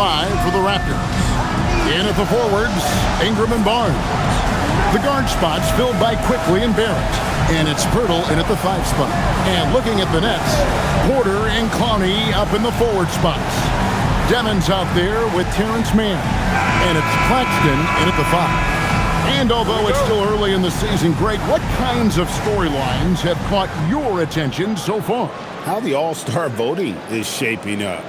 5 for the Raptors. In at the forwards, Ingram and Barnes. The guard spots filled by Quickly and Barrett. And it's Pirtle in at the 5 spot. And looking at the Nets, Porter and Clowney up in the forward spots. Demon's out there with Terrence Mann. And it's Claxton in at the 5. And although it's still early in the season, Greg, what kinds of storylines have caught your attention so far? How the All-Star voting is shaping up.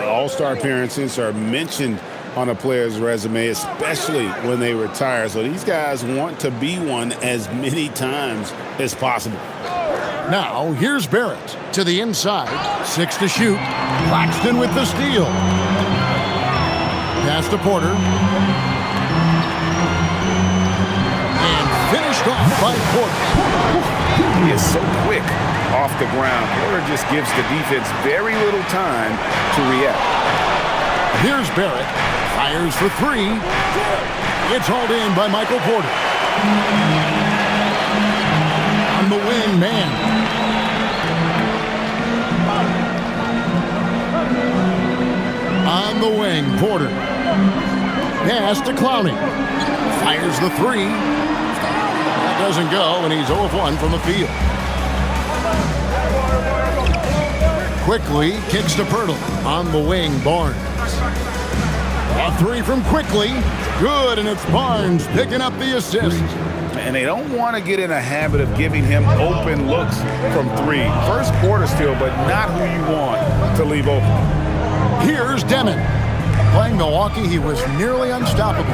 All-Star appearances are mentioned on a player's resume, especially when they retire. So these guys want to be one as many times as possible. Now, here's Barrett to the inside. 6 to shoot. Claxton with the steal. Pass to Porter. And finished off by Porter. He is so quick off the ground. Porter just gives the defense very little time to react. Here's Barrett. Fires for 3. It's hauled in by Michael Porter. On the wing, man. On the wing, Porter. Pass to Clowney. Fires the 3. That doesn't go, and he's 0 of 1 from the field. Quickly kicks to Pirtle. On the wing, Barnes. A 3 from Quickly. Good, and it's Barnes picking up the assist. And they don't want to get in a habit of giving him open looks from 3. First quarter steal, but not who you want to leave open. Here's Demon. Playing Milwaukee, he was nearly unstoppable.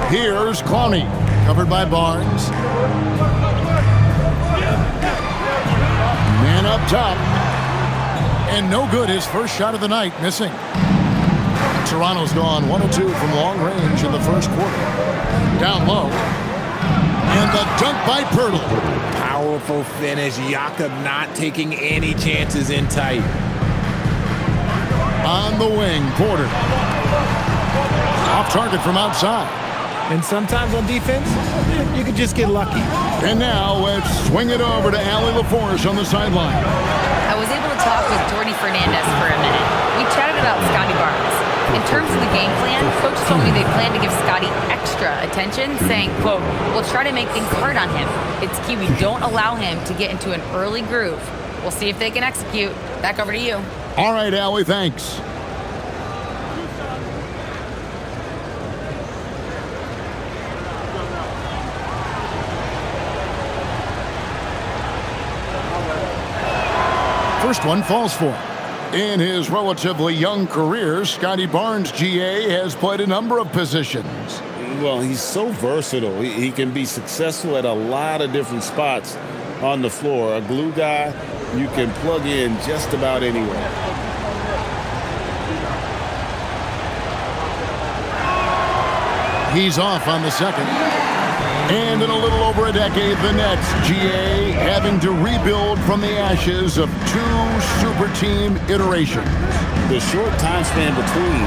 Here's Clowney. Covered by Barnes. Man up top. And no good, his first shot of the night, missing. Toronto's gone 1 of 2 from long range in the first quarter. Down low. And the dunk by Pirtle. Powerful finish. Jakob not taking any chances in tight. On the wing, Porter. Off target from outside. And sometimes on defense, you could just get lucky. And now let's swing it over to Allie LaForce on the sideline. I was able to talk with Jordy Fernandez for a minute. We chatted about Scotty Barnes. In terms of the game plan, Coach told me they plan to give Scotty extra attention, saying, quote, "We'll try to make things hard on him. It's key we don't allow him to get into an early groove. We'll see if they can execute." Back over to you. All right, Allie, thanks. First one falls for him. In his relatively young career, Scotty Barnes, GA, has played a number of positions. Well, he's so versatile. He can be successful at a lot of different spots on the floor. A glue guy you can plug in just about anywhere. He's off on the second. And in a little over a decade, the Nets, GA, having to rebuild from the ashes of 2 super team iterations. The short time span between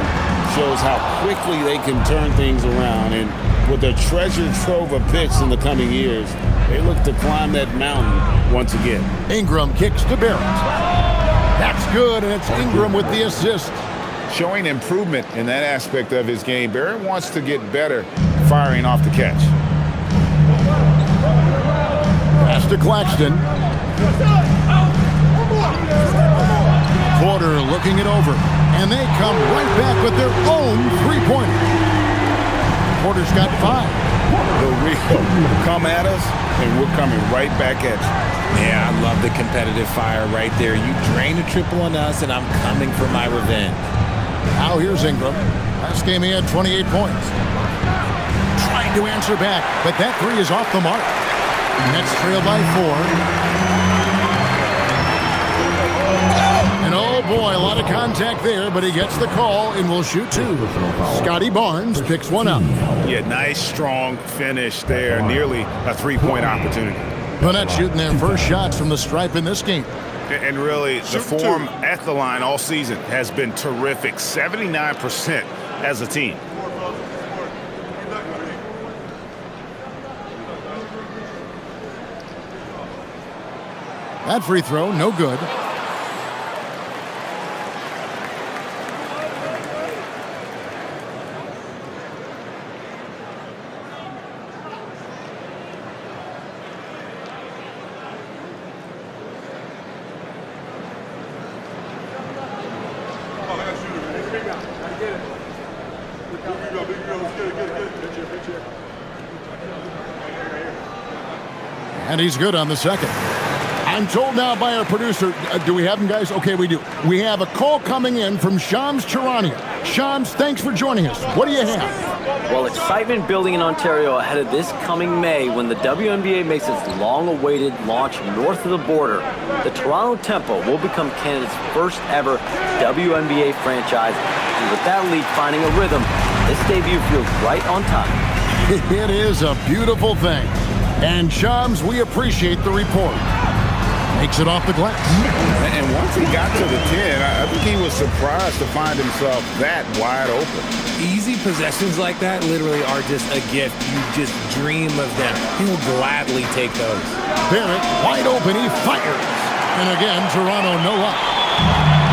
shows how quickly they can turn things around. And with a treasure trove of picks in the coming years, they look to climb that mountain once again. Ingram kicks to Barrett. That's good, and it's Ingram with the assist. Showing improvement in that aspect of his game. Barrett wants to get better firing off the catch. Pass to Claxton. Porter looking it over. And they come right back with their own three-pointer. Porter's got 5. The real come at us, and we're coming right back at you. Yeah, I love the competitive fire right there. You drain a triple on us, and I'm coming for my revenge. Now here's Ingram. Last game he had 28 points. Trying to answer back, but that 3 is off the mark. Nets trail by 4. And oh boy, a lot of contact there, but he gets the call and will shoot 2. Scotty Barnes picks one up. Yeah, nice, strong finish there. Nearly a 3-point opportunity. The Nets shooting their first shots from the stripe in this game. And really, the form at the line all season has been terrific. 79% as a team. That free throw, no good. And he's good on the second. I'm told now by our producer, do we have him, guys? Okay, we do. We have a call coming in from Shams Charania. Shams, thanks for joining us. What do you have? Well, excitement building in Ontario ahead of this coming May when the WNBA makes its long-awaited launch north of the border. The Toronto Tempo will become Canada's first ever WNBA franchise. And with that league finding a rhythm, this debut feels right on time. It is a beautiful thing. And Shams, we appreciate the report. Makes it off the glass. And once he got to the 10, I think he was surprised to find himself that wide open. Easy possessions like that literally are just a gift. You just dream of them. He'll gladly take those. Barrett, wide open, he fires. And again, Toronto no luck.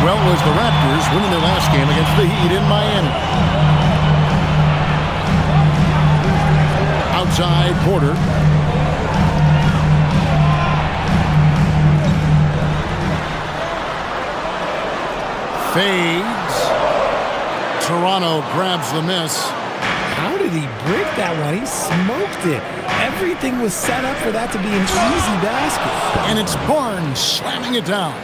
Well, it was the Raptors winning their last game against the Heat in Miami. Outside, Porter. Fades. Toronto grabs the miss. How did he break that one? He smoked it. Everything was set up for that to be an easy basket. And it's Barnes slamming it down.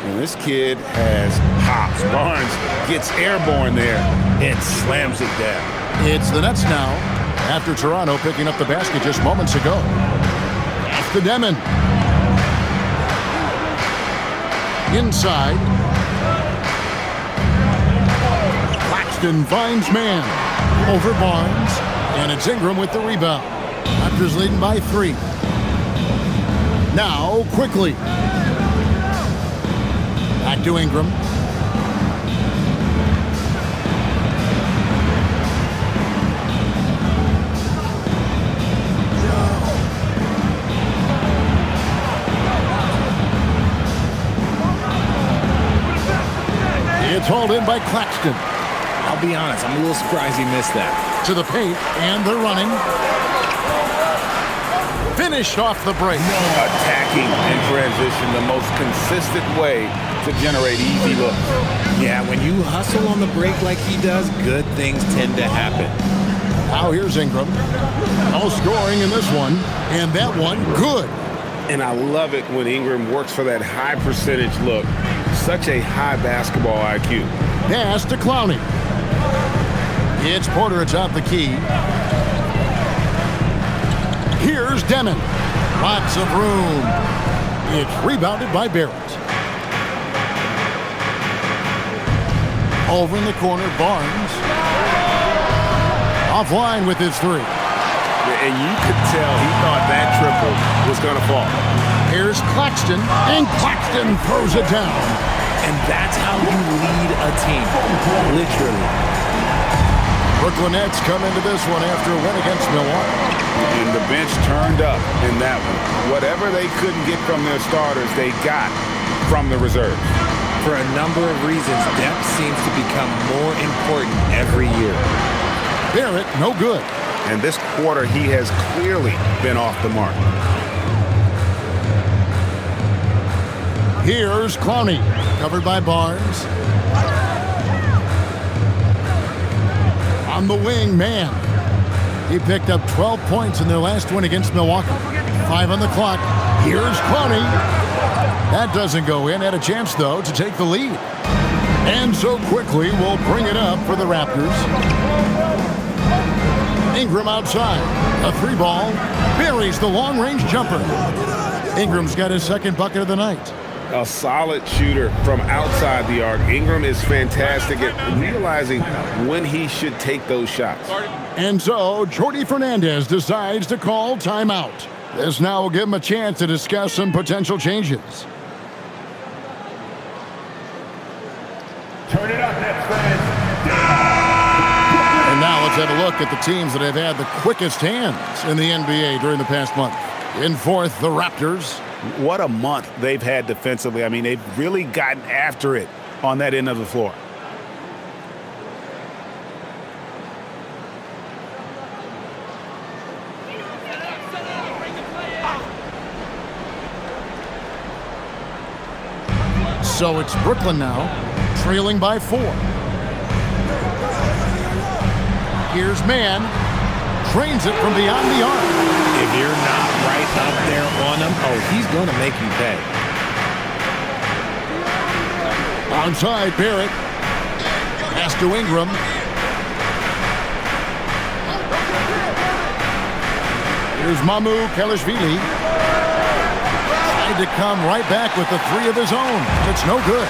And this kid has hops. Barnes gets airborne there and slams it down. It's the Nets now after Toronto picking up the basket just moments ago. After Demon. Inside. Claxton finds man over Barnes, and it's Ingram with the rebound. Raptors leading by 3. Now, quickly. Back to Ingram. It's hauled in by Claxton. I'll be honest, I'm a little surprised he missed that. To the paint, and they're running. Finished off the break. Attacking in transition, the most consistent way to generate easy looks. Yeah, when you hustle on the break like he does, good things tend to happen. Now here's Ingram. No scoring in this one, and that one good. And I love it when Ingram works for that high percentage look. Such a high basketball IQ. Pass to Clowney. It's Porter atop the key. Here's Demon. Lots of room. It's rebounded by Barrett. Over in the corner, Barnes. Offline with his 3. And you could tell he thought that triple was going to fall. Here's Claxton, and Claxton throws it down. And that's how you lead a team, literally. Brooklyn Nets come into this one after a win against Milwaukee. And the bench turned up in that one. Whatever they couldn't get from their starters, they got from the reserves. For a number of reasons, depth seems to become more important every year. Barrett, no good. And this quarter, he has clearly been off the mark. Here's Clowney, covered by Barnes. On the wing, man. He picked up 12 points in their last win against Milwaukee. 5 on the clock. Here's Clowney. That doesn't go in. Had a chance, though, to take the lead. And so quickly, we'll bring it up for the Raptors. Ingram outside. A 3-ball. Buries the long-range jumper. Ingram's got his second bucket of the night. A solid shooter from outside the arc. Ingram is fantastic at realizing when he should take those shots. And so, Jordi Fernandez decides to call timeout. This now will give him a chance to discuss some potential changes. Turn it up, Nets fans. And now let's have a look at the teams that have had the quickest hands in the NBA during the past month. In fourth, the Raptors. What a month they've had defensively. I mean, they've really gotten after it on that end of the floor. So it's Brooklyn now, trailing by 4. Here's man. Trains it from beyond the arc. If you're not right up there on him, oh, he's going to make you pay. Onside, Barrett. Pass to Ingram. Here's Mamu Kelishvili. Tried to come right back with the three of his own. It's no good.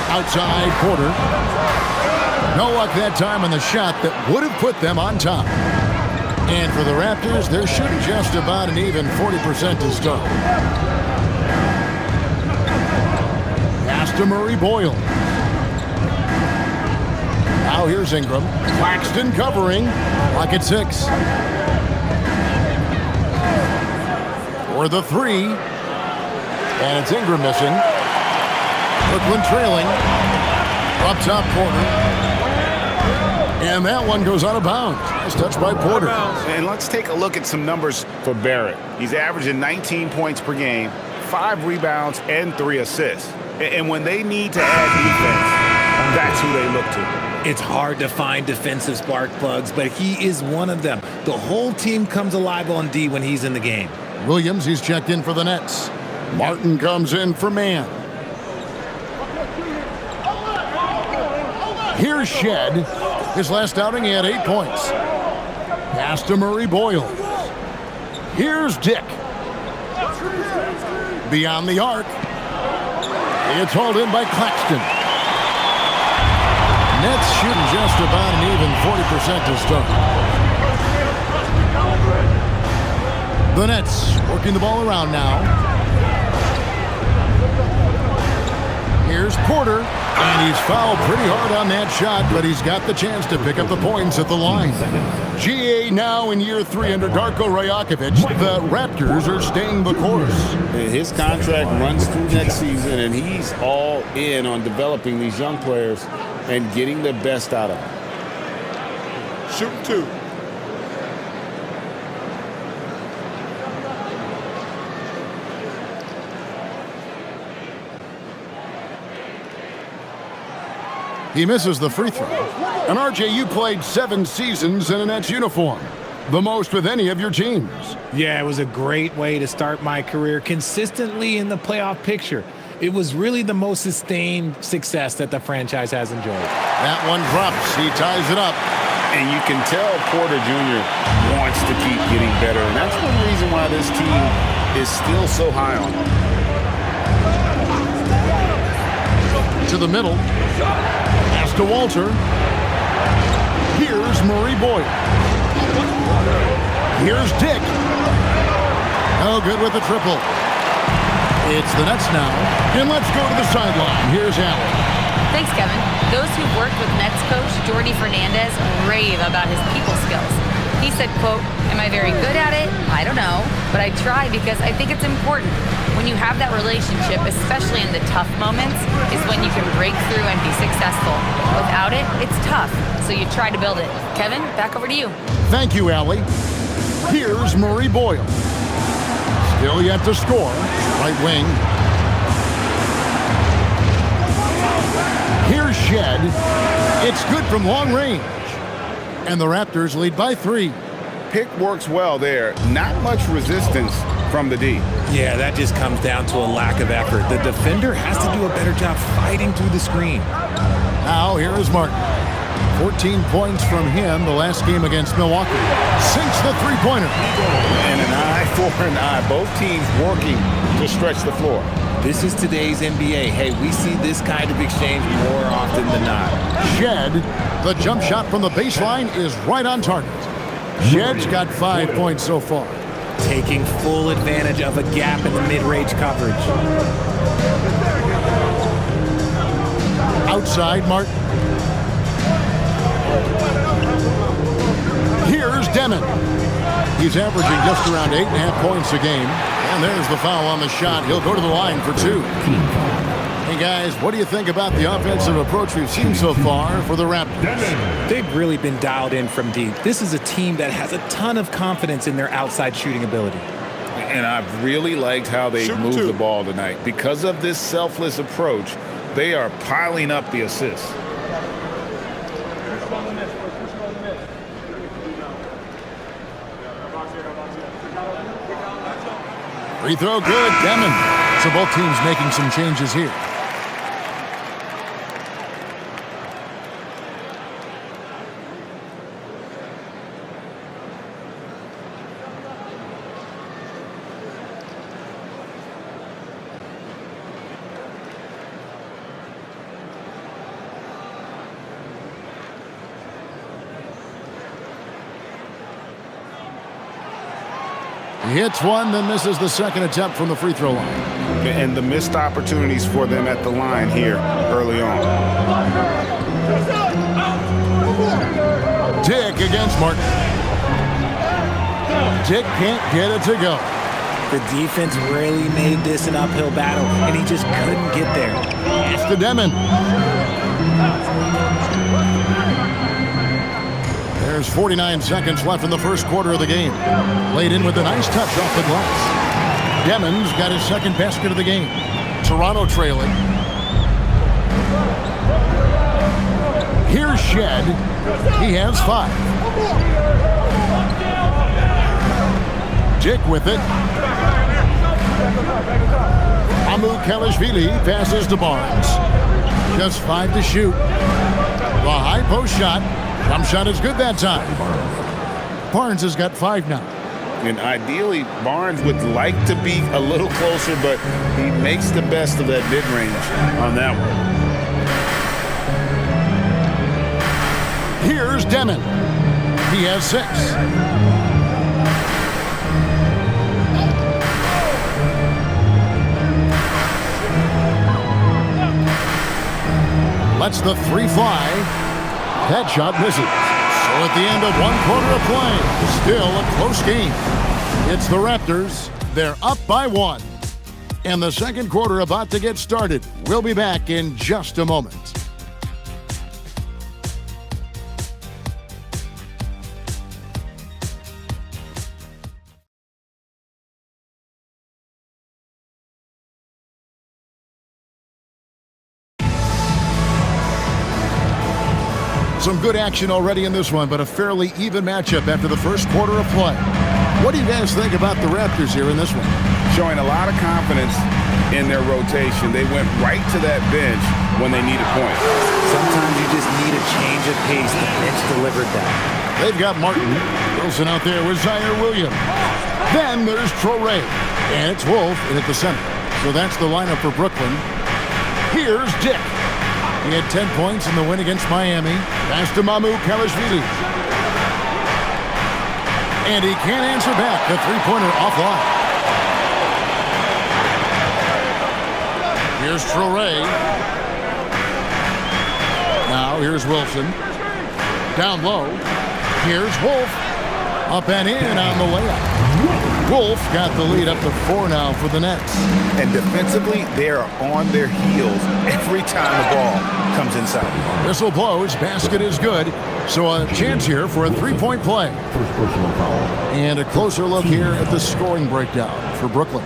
Outside, Porter. No luck that time on the shot that would have put them on top. And for the Raptors, they're shooting just about an even 40% to start. Pass to Murray Boyle. Now here's Ingram. Claxton covering. Clock at 6. For the three. And it's Ingram missing. Brooklyn trailing. Up top corner. And that one goes out of bounds. It's touched by Porter. And let's take a look at some numbers for Barrett. He's averaging 19 points per game, 5 rebounds, and 3 assists. And when they need to add defense, that's who they look to. It's hard to find defensive spark plugs, but he is one of them. The whole team comes alive on D when he's in the game. Williams, he's checked in for the Nets. Martin comes in for man. Here's Shed. His last outing, he had 8 points. Pass to Murray Boyle. Here's Dick. Beyond the arc. It's hauled in by Claxton. Nets shooting just about an even 40% to start. The Nets working the ball around now. Here's Porter. And he's fouled pretty hard on that shot, but he's got the chance to pick up the points at the line. GA now in year 3 under Darko Rajakovic. The Raptors are staying the course. His contract runs through next season, and he's all in on developing these young players and getting the best out of them. Shoot 2. He misses the free throw. And RJ, you played 7 seasons in a Nets uniform. The most with any of your teams. Yeah, it was a great way to start my career consistently in the playoff picture. It was really the most sustained success that the franchise has enjoyed. That one drops. He ties it up. And you can tell Porter Jr. wants to keep getting better. And that's one reason why this team is still so high on him. To the middle. Pass to Walter. Here's Murray Boyle. Here's Dick. No good with the triple. It's the Nets now. And let's go to the sideline. Here's Allen. Thanks, Kevin. Those who've worked with Nets coach Jordi Fernandez rave about his people skills. He said, quote, "Am I very good at it? I don't know, but I try because I think it's important. When you have that relationship, especially in the tough moments, is when you can break through and be successful. Without it, it's tough, so you try to build it." Kevin, back over to you. Thank you, Allie. Here's Murray Boyle. Still yet to score. Right wing. Here's Shed. It's good from long range. And the Raptors lead by 3. Pick works well there. Not much resistance from the D. Yeah, that just comes down to a lack of effort. The defender has to do a better job fighting through the screen. Now here is Martin. 14 points from him the last game against Milwaukee. Sinks the three-pointer. And an eye for an eye. Both teams working to stretch the floor. This is today's NBA. Hey, we see this kind of exchange more often than not. Shed, the jump shot from the baseline is right on target. Shed's got 5 points so far. Taking full advantage of a gap in the mid-range coverage. Outside, Martin. Here's Demon. He's averaging just around 8.5 points a game. And there's the foul on the shot. He'll go to the line for 2. Hey, guys, what do you think about the offensive approach we've seen so far for the Raptors? They've really been dialed in from deep. This is a team that has a ton of confidence in their outside shooting ability. And I've really liked how they moved the ball tonight. Because of this selfless approach, they are piling up the assists. Free throw good, Demon. So both teams making some changes here. He hits one, then misses the second attempt from the free throw line. And the missed opportunities for them at the line here early on. Dick against Martin. Dick can't get it to go. The defense really made this an uphill battle, and he just couldn't get there. Pass to Demon. There's 49 seconds left in the first quarter of the game. Laid in with a nice touch off the glass. Demon's got his second basket of the game. Toronto trailing. Here's Shed. He has 5. Dick with it. Amu Kalashvili passes to Barnes. Just 5 to shoot. The high post shot. Jump shot is good that time. Barnes has got 5 now. And ideally, Barnes would like to be a little closer, but he makes the best of that mid-range on that one. Here's Demon. He has 6. Lets the 3 fly. That shot misses. So at the end of 1 quarter of play, still a close game. It's the Raptors. They're up by 1. And the second quarter about to get started. We'll be back in just a moment. Some good action already in this one, but a fairly even matchup after the first quarter of play. What do you guys think about the Raptors here in this one? Showing a lot of confidence in their rotation. They went right to that bench when they needed points. Sometimes you just need a change of pace. The bench delivered that. They've got Martin. Wilson out there with Zaire Williams. Then there's Traore. And it's Wolf in at the center. So that's the lineup for Brooklyn. Here's Dick. He had 10 points in the win against Miami. Pass to Mamu Kalashvili. And he can't answer back. The three-pointer offline. Here's Traore. Now here's Wilson. Down low. Here's Wolf. Up and in on the layup. Wolf got the lead up to 4 now for the Nets. And defensively, they are on their heels every time the ball comes inside. Whistle blows. Basket is good. So a chance here for a three-point play. And a closer look here at the scoring breakdown for Brooklyn.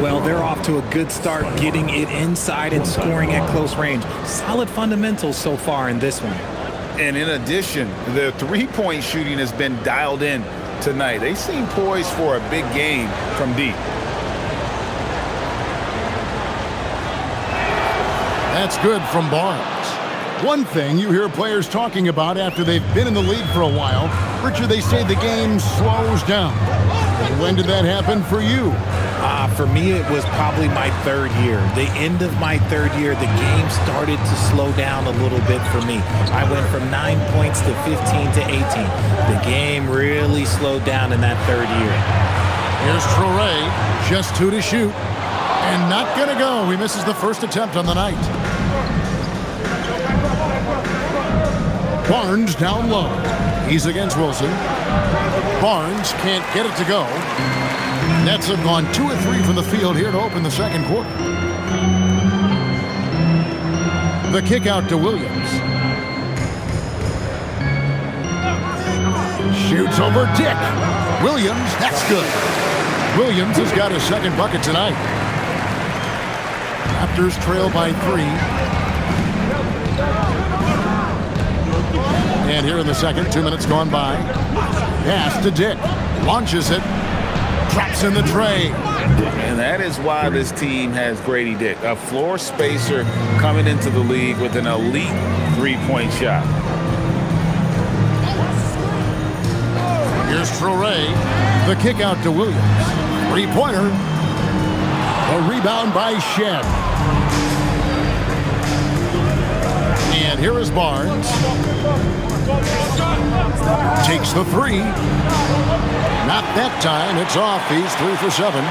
Well, they're off to a good start getting it inside and scoring at close range. Solid fundamentals so far in this one. And in addition, their three-point shooting has been dialed in tonight. They seem poised for a big game from deep. That's good from Barnes. One thing you hear players talking about after they've been in the league for a while, Richard, they say the game slows down. And when did that happen for you? For me, it was probably my third year. The end of my third year, the game started to slow down a little bit for me. I went from 9 points to 15 to 18. The game really slowed down in that third year. Here's Traore, just 2 to shoot. And not going to go. He misses the first attempt on the night. Barnes down low. He's against Wilson. Barnes can't get it to go. Nets have gone 2 of 3 from the field here to open the second quarter. The kick out to Williams. Shoots over Dick. Williams, that's good. Williams has got his second bucket tonight. Raptors trail by 3. And here in the second, 2 minutes gone by. Pass to Dick. Launches it. Drops in the tray. And that is why this team has Grady Dick, a floor spacer coming into the league with an elite three-point shot. Here's Traore. The kick out to Williams. Three-pointer. A rebound by Shed. And here is Barnes. Takes the three. Not that time. It's off. He's 3 for 7.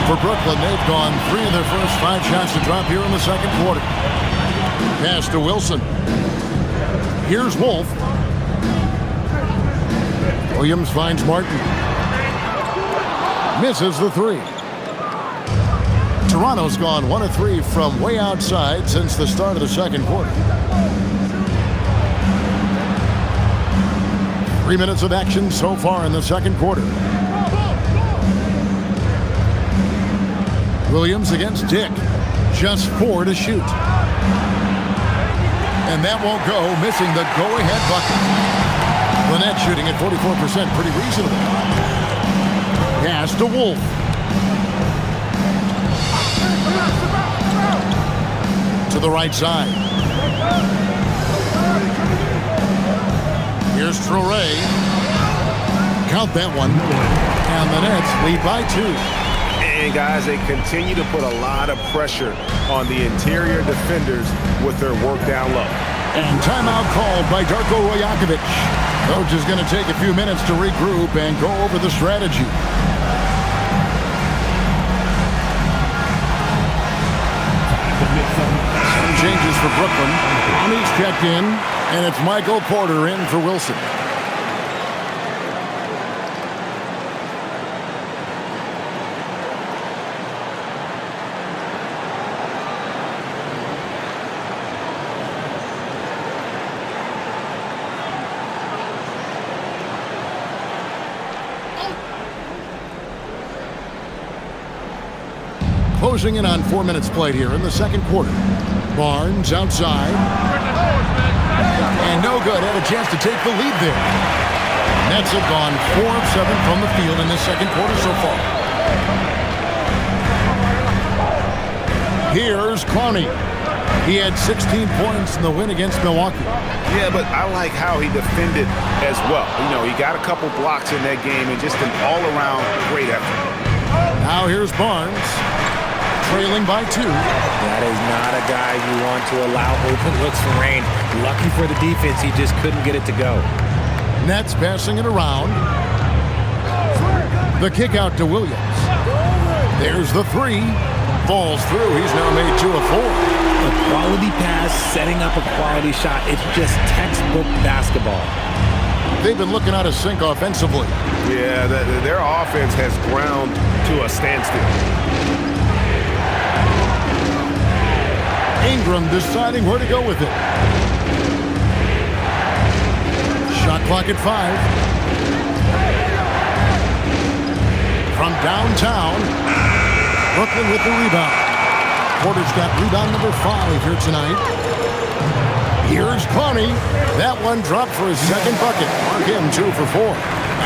For Brooklyn, they've gone 3 of their first 5 shots to drop here in the second quarter. Pass to Wilson. Here's Wolf. Williams finds Martin. Misses the three. Toronto's gone 1 of 3 from way outside since the start of the second quarter. 3 minutes of action so far in the second quarter. Williams against Dick. Just 4 to shoot. And that won't go, missing the go-ahead bucket. Lynette shooting at 44%, pretty reasonable. Pass to Wolf. To the right side. Here's Traore. Count that one. And the Nets lead by 2. And guys, they continue to put a lot of pressure on the interior defenders with their work down low. And timeout called by Darko Rajakovic. Coach is going to take a few minutes to regroup and go over the strategy. Some changes for Brooklyn. He's checked in, and it's Michael Porter in for Wilson. Closing in on 4 minutes played here in the second quarter. Barnes outside. And no good. Had a chance to take the lead there. Nets have gone 4 of 7 from the field in the second quarter so far. Here's Clowney. He had 16 points in the win against Milwaukee. Yeah, but I like how he defended as well. You know, he got a couple blocks in that game and just an all-around great effort. Now here's Barnes. Trailing by 2. That is not a guy you want to allow open looks for rain. Lucky for the defense, he just couldn't get it to go. Nets passing it around. The kick out to Williams. There's the 3. Falls through. He's now made 2 of 4. A quality pass, setting up a quality shot. It's just textbook basketball. They've been looking out of sync offensively. Yeah, their offense has ground to a standstill. Ingram deciding where to go with it. Shot clock at 5. From downtown, Brooklyn with the rebound. Porter's got rebound number 5 here tonight. Here's Clowney. That one dropped for his second bucket. Mark him 2 for 4.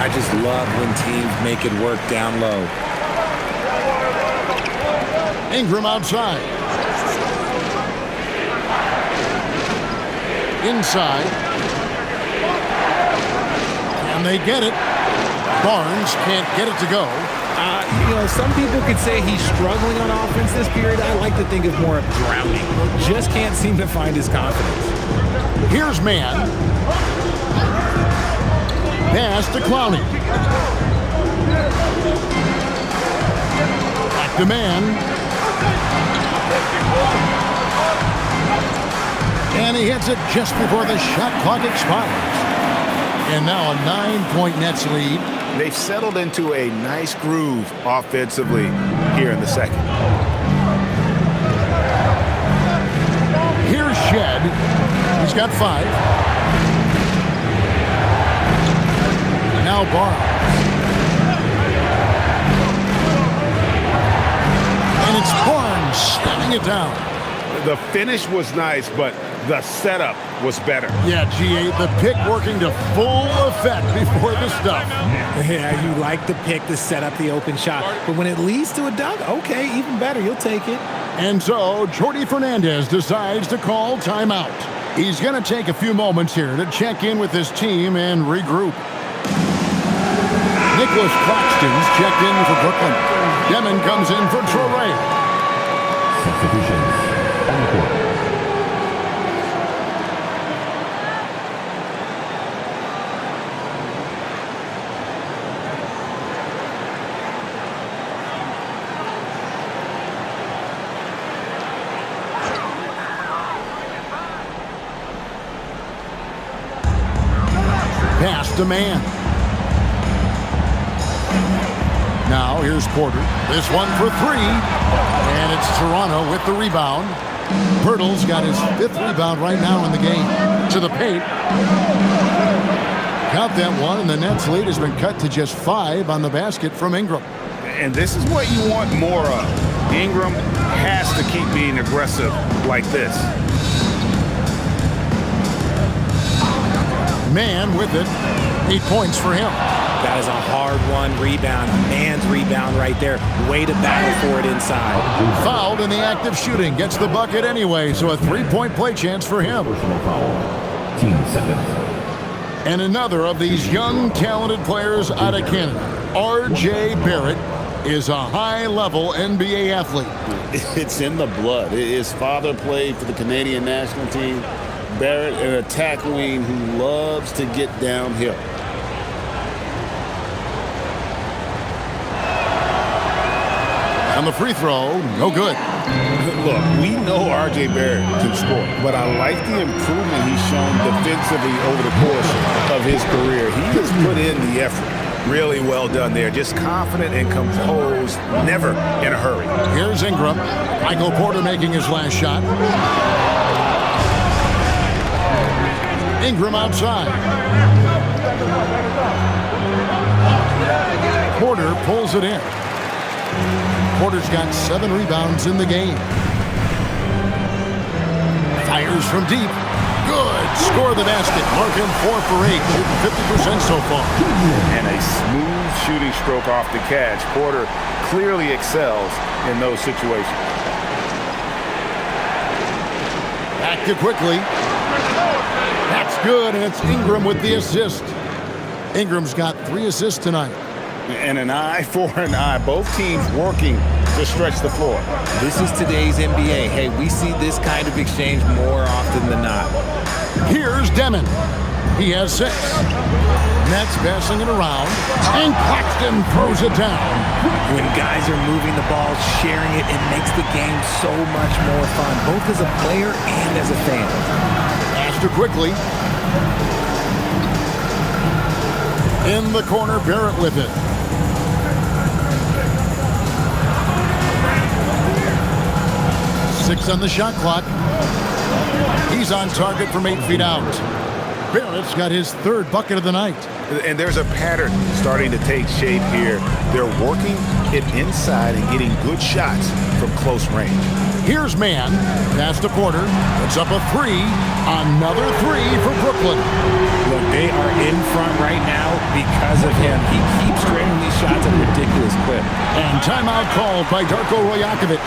I just love when teams make it work down low. Ingram outside. Inside. And they get it. Barnes can't get it to go. You know, some people could say he's struggling on offense this period. I like to think of more of drowning. Just can't seem to find his confidence. Here's Mann. Pass to Clowney. Back to Mann. And he hits it just before the shot clock expires. And now a 9-point Nets lead. They've settled into a nice groove offensively here in the second. Here's Shed. He's got 5. Now Barnes. And it's Barnes slamming it down. The finish was nice, but The setup was better. Yeah, G8, the pick working to full effect before the stuff. Yeah, you like the pick to set up the open shot. But when it leads to a dunk, okay, even better. You'll take it. And so, Jordi Fernandez decides to call timeout. He's going to take a few moments here to check in with his team and regroup. Nicholas Claxton's checked in for Brooklyn. Demon comes in for Traore. Substitutions on the court. Pass to man. Now here's Porter. This one for three. And it's Toronto with the rebound. Pirtle's got his 5th rebound right now in the game. To the paint. Count that one, and the Nets' lead has been cut to just 5 on the basket from Ingram. And this is what you want more of. Ingram has to keep being aggressive like this. Man with it. 8 points for him. That is a hard-won rebound. A man's rebound right there. Way to battle for it inside. Fouled in the act of shooting. Gets the bucket anyway, so a 3-point play chance for him. Personal foul. Team seconds. And another of these young, talented players out of Canada, R.J. Barrett, is a high-level NBA athlete. It's in the blood. His father played for the Canadian national team. Barrett, an attack wing who loves to get downhill. On the free throw, no good. Look, we know R.J. Barrett can score, but I like the improvement he's shown defensively over the course of his career. He has put in the effort. Really well done there. Just confident and composed, never in a hurry. Here's Ingram. Michael Porter making his last shot. Ingram outside. Porter pulls it in. Porter's got 7 rebounds in the game. Fires from deep. Good. Score the basket. Mark him 4 for 8. Shooting 50% so far. And a smooth shooting stroke off the catch. Porter clearly excels in those situations. Back to quickly. That's good, and it's Ingram with the assist. Ingram's got 3 assists tonight. And an eye for an eye. Both teams working to stretch the floor. This is today's NBA. Hey, we see this kind of exchange more often than not. Here's Demon. He has 6. Nets passing it around, and Claxton throws it down. When guys are moving the ball, sharing it, it makes the game so much more fun, both as a player and as a fan. Pass to quickly. In the corner, Barrett with it. Six on the shot clock. He's on target from 8 feet out. Barrett's got his 3rd bucket of the night. And there's a pattern starting to take shape here. They're working it inside and getting good shots from close range. Here's Man. Pass to Porter. Puts up a 3. Another 3 for Brooklyn. Look, they are in front right now because of him. He keeps draining these shots at a ridiculous clip. And timeout called by Darko Rajakovic.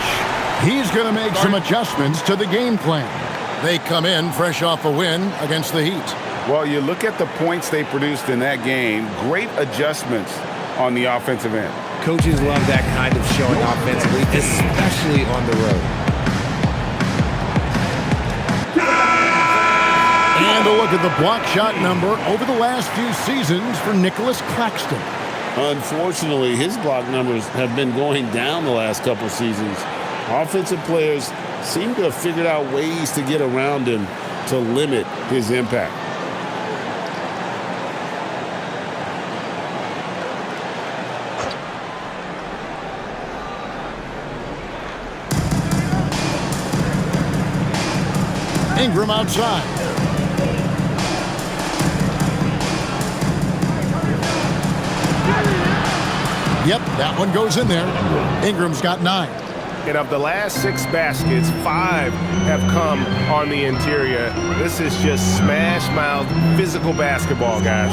He's going to make some adjustments to the game plan. They come in fresh off a win against the Heat. Well, you look at the points they produced in that game. Great adjustments on the offensive end. Coaches love that kind of showing offensively, especially on the road. And a look at the block shot number over the last few seasons for Nicholas Claxton. Unfortunately, his block numbers have been going down the last couple seasons. Offensive players seem to have figured out ways to get around him to limit his impact. Ingram outside. Yep, that one goes in there. Ingram's got 9. And of the last 6 baskets, 5 have come on the interior. This is just smash-mouth physical basketball, guys.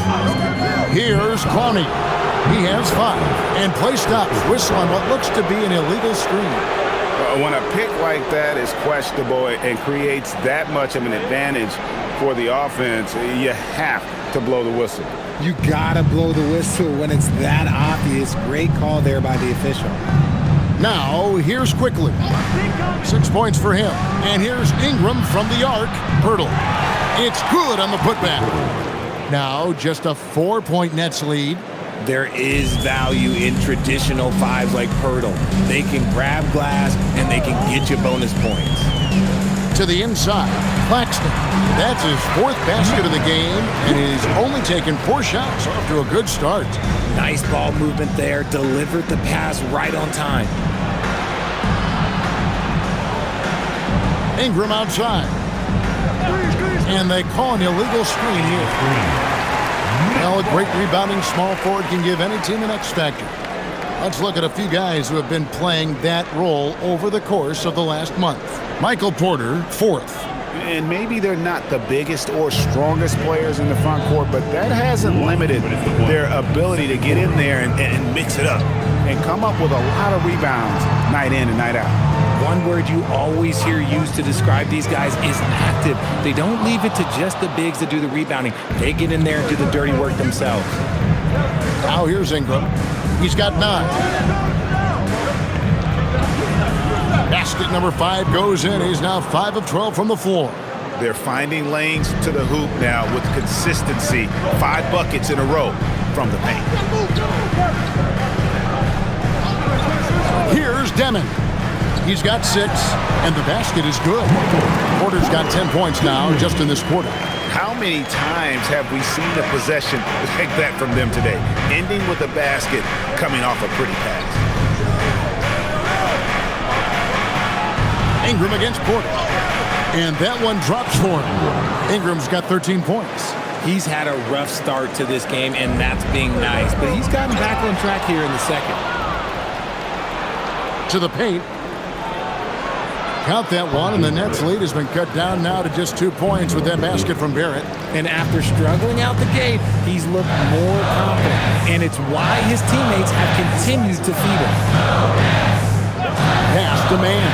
Here's Clowney. He has 5, and play stops. Whistle on what looks to be an illegal screen. When a pick like that is questionable and creates that much of an advantage for the offense, you have to blow the whistle. You gotta blow the whistle when it's that obvious. Great call there by the official. Now, here's Quickly. 6 points for him. And here's Ingram from the arc. Pirtle. It's good on the putback. Now, just a 4-point Nets lead. There is value in traditional 5s like Pirtle. They can grab glass and they can get you bonus points. To the inside, Claxton. That's his 4th basket of the game, and he's only taken 4 shots. Off to a good start. Nice ball movement there. Delivered the pass right on time. Ingram outside. And they call an illegal screen here. Well, a great rebounding small forward can give any team an X factor. Let's look at a few guys who have been playing that role over the course of the last month. Michael Porter, 4th. And maybe they're not the biggest or strongest players in the front court, but that hasn't limited their ability to get in there and mix it up and come up with a lot of rebounds night in and night out. One word you always hear used to describe these guys is active. They don't leave it to just the bigs to do the rebounding. They get in there and do the dirty work themselves. Now here's Ingram. He's got 9. Basket number 5 goes in. He's now 5 of 12 from the floor. They're finding lanes to the hoop now with consistency. 5 buckets in a row from the paint. Here's Demon. He's got 6, and the basket is good. Porter's got 10 points now just in this quarter. How many times have we seen a possession like that from them today, ending with a basket coming off a pretty pass? Ingram against Porter. And that one drops for him. Ingram's got 13 points. He's had a rough start to this game, and that's being nice. But he's gotten back on track here in the second. To the paint. Count that one, and the Nets lead has been cut down now to just 2 points with that basket from Barrett. And after struggling out the gate, he's looked more confident. And it's why his teammates have continued to feed him. Pass to man.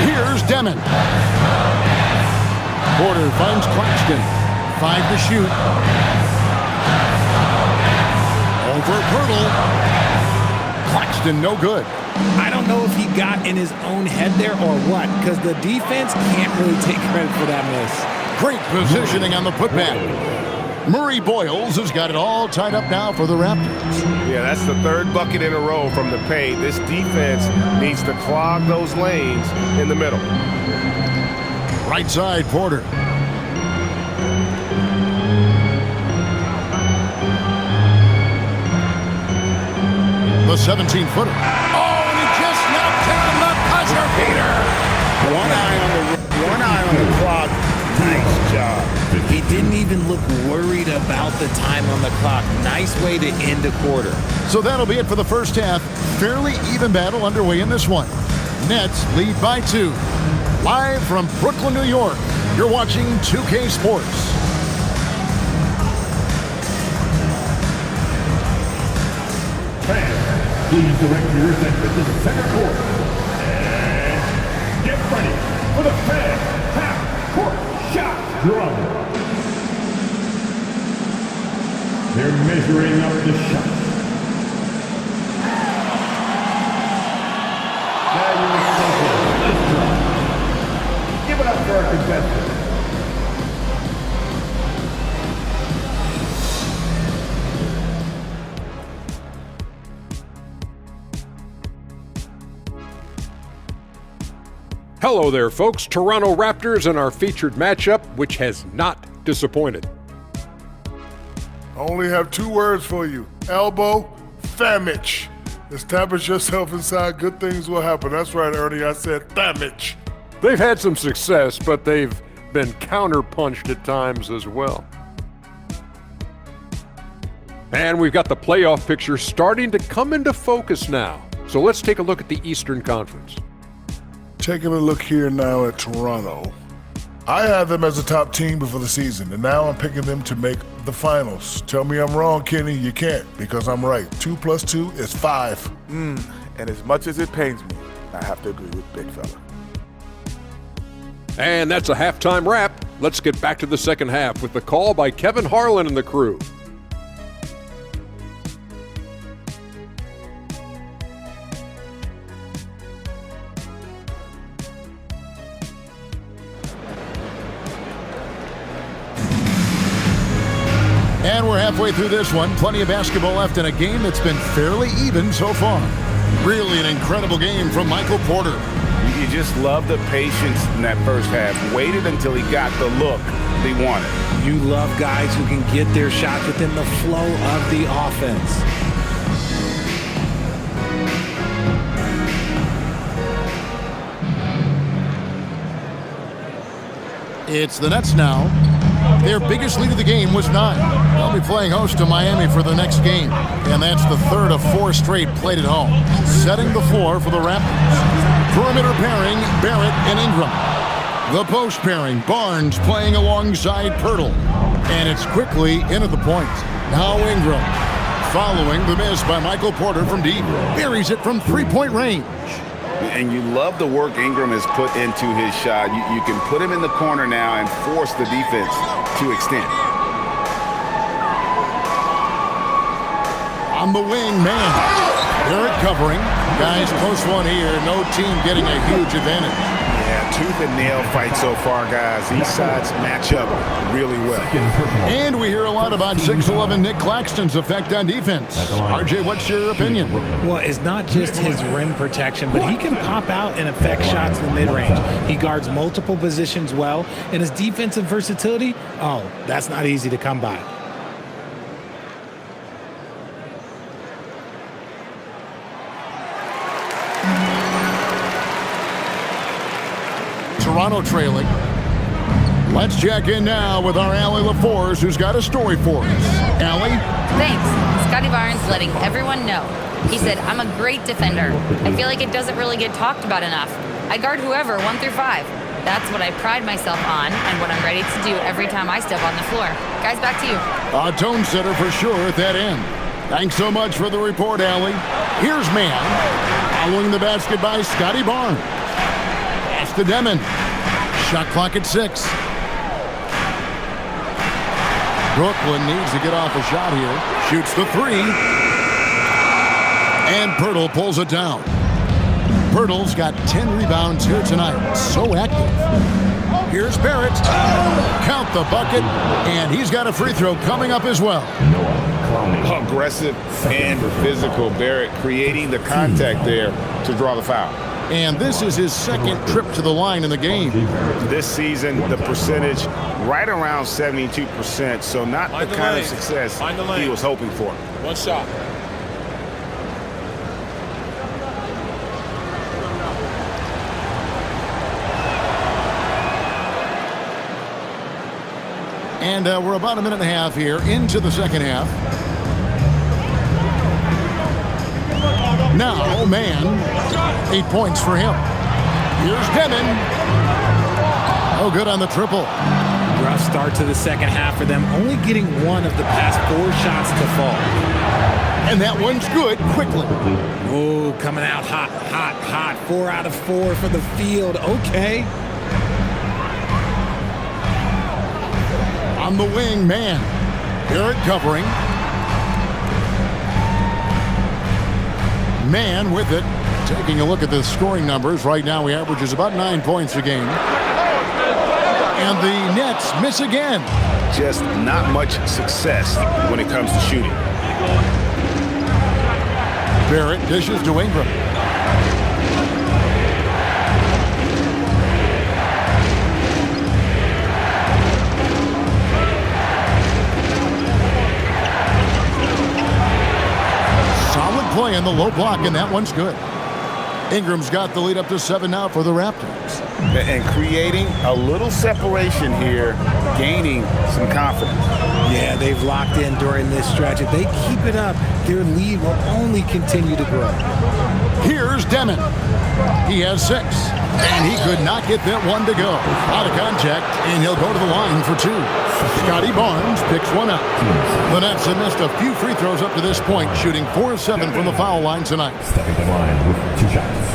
Here's Demon. Porter finds Claxton. 5 to shoot. Over Pirtle. Claxton, no good. I don't know if he got in his own head there or what, because the defense can't really take credit for that miss. Great positioning on the putback. Murray Boyles has got it all tied up now for the Raptors. Yeah, that's the 3rd bucket in a row from the paint. This defense needs to clog those lanes in the middle. Right side, Porter. The 17-footer. Oh, and he just knocked down the buzzer beater. One eye on the clock. Nice job. He didn't even look worried about the time on the clock. Nice way to end a quarter. So that'll be it for the first half. Fairly even battle underway in this one. Nets lead by 2. Live from Brooklyn, New York, you're watching 2K Sports. Please direct your attention to the center court. And get ready for the fan half-court shot drum. They're measuring up the shot. Now you're this drum. Give it up for our contestants. Hello there, folks. Toronto Raptors and our featured matchup, which has not disappointed. I only have 2 words for you. Elbow, famich. Establish yourself inside, good things will happen. That's right, Ernie, I said famich. They've had some success, but they've been counterpunched at times as well. And we've got the playoff picture starting to come into focus now. So let's take a look at the Eastern Conference. Taking a look here now at Toronto. I had them as a top team before the season, and now I'm picking them to make the finals. Tell me I'm wrong, Kenny. You can't, because I'm right. 2 + 2 is 5. And as much as it pains me, I have to agree with Big Fella. And that's a halftime wrap. Let's get back to the second half with the call by Kevin Harlan and the crew. And we're halfway through this one. Plenty of basketball left in a game that's been fairly even so far. Really an incredible game from Michael Porter. You just love the patience in that first half. Waited until he got the look he wanted. You love guys who can get their shots within the flow of the offense. It's the Nets now. Their biggest lead of the game was 9. They'll be playing host to Miami for the next game. And that's the third of 4 straight played at home. Setting the floor for the Raptors. Perimeter pairing, Barrett and Ingram. The post pairing, Barnes playing alongside Pirtle. And it's quickly into the point. Now Ingram. Following the miss by Michael Porter from deep. Buries it from 3-point range. And you love the work Ingram has put into his shot. You can put him in the corner now and force the defense to extend. On the wing, man. Barrett covering. Guys, close one here. No team getting a huge advantage. Yeah, tooth and nail fight so far, guys. These sides match up really well. And we hear a lot about 6'11" Nick Claxton's effect on defense. RJ, what's your opinion? Well, it's not just his rim protection, but he can pop out and affect shots in the mid-range. He guards multiple positions well, and his defensive versatility, oh, that's not easy to come by. Toronto trailing. Let's check in now with our Allie LaForce, who's got a story for us. Allie? Thanks. Scotty Barnes letting everyone know. He said, I'm a great defender. I feel like it doesn't really get talked about enough. I guard whoever, 1 through 5. That's what I pride myself on and what I'm ready to do every time I step on the floor. Guys, back to you. A tone setter for sure at that end. Thanks so much for the report, Allie. Here's man. Following the basket by Scotty Barnes. Pass to Demon. Shot clock at 6. Brooklyn needs to get off a shot here. Shoots the 3. And Pirtle pulls it down. Pirtle's got 10 rebounds here tonight. So active. Here's Barrett. Count the bucket. And he's got a free throw coming up as well. Aggressive and physical. Barrett creating the contact there to draw the foul. And this is his second trip to the line in the game. This season, the percentage right around 72%, so not the kind of success he was hoping for. One shot. And we're about a minute and a half here into the second half. Now, man, 8 points for him. Here's Demon. Oh, good on the triple. Rough start to the second half for them, only getting one of the past 4 shots to fall. And that one's good quickly. Oh, coming out hot, hot, hot. 4 out of 4 for the field. Okay. On the wing, man. Barrett covering. Man with it. Taking a look at the scoring numbers. Right now he averages about 9 points a game. And the Nets miss again. Just not much success when it comes to shooting. Barrett dishes to Ingram. Solid play in the low block, and that one's good. Ingram's got the lead up to 7 now for the Raptors. And creating a little separation here, gaining some confidence. Yeah, they've locked in during this stretch. If they keep it up, their lead will only continue to grow. Here's Demon. He has 6. And he could not get that one to go. Out of contact, and he'll go to the line for 2. Scotty Barnes picks one up. The Nets have missed a few free throws up to this point, shooting 4 of 7 from the foul line tonight. Stepping to the line with 2 shots.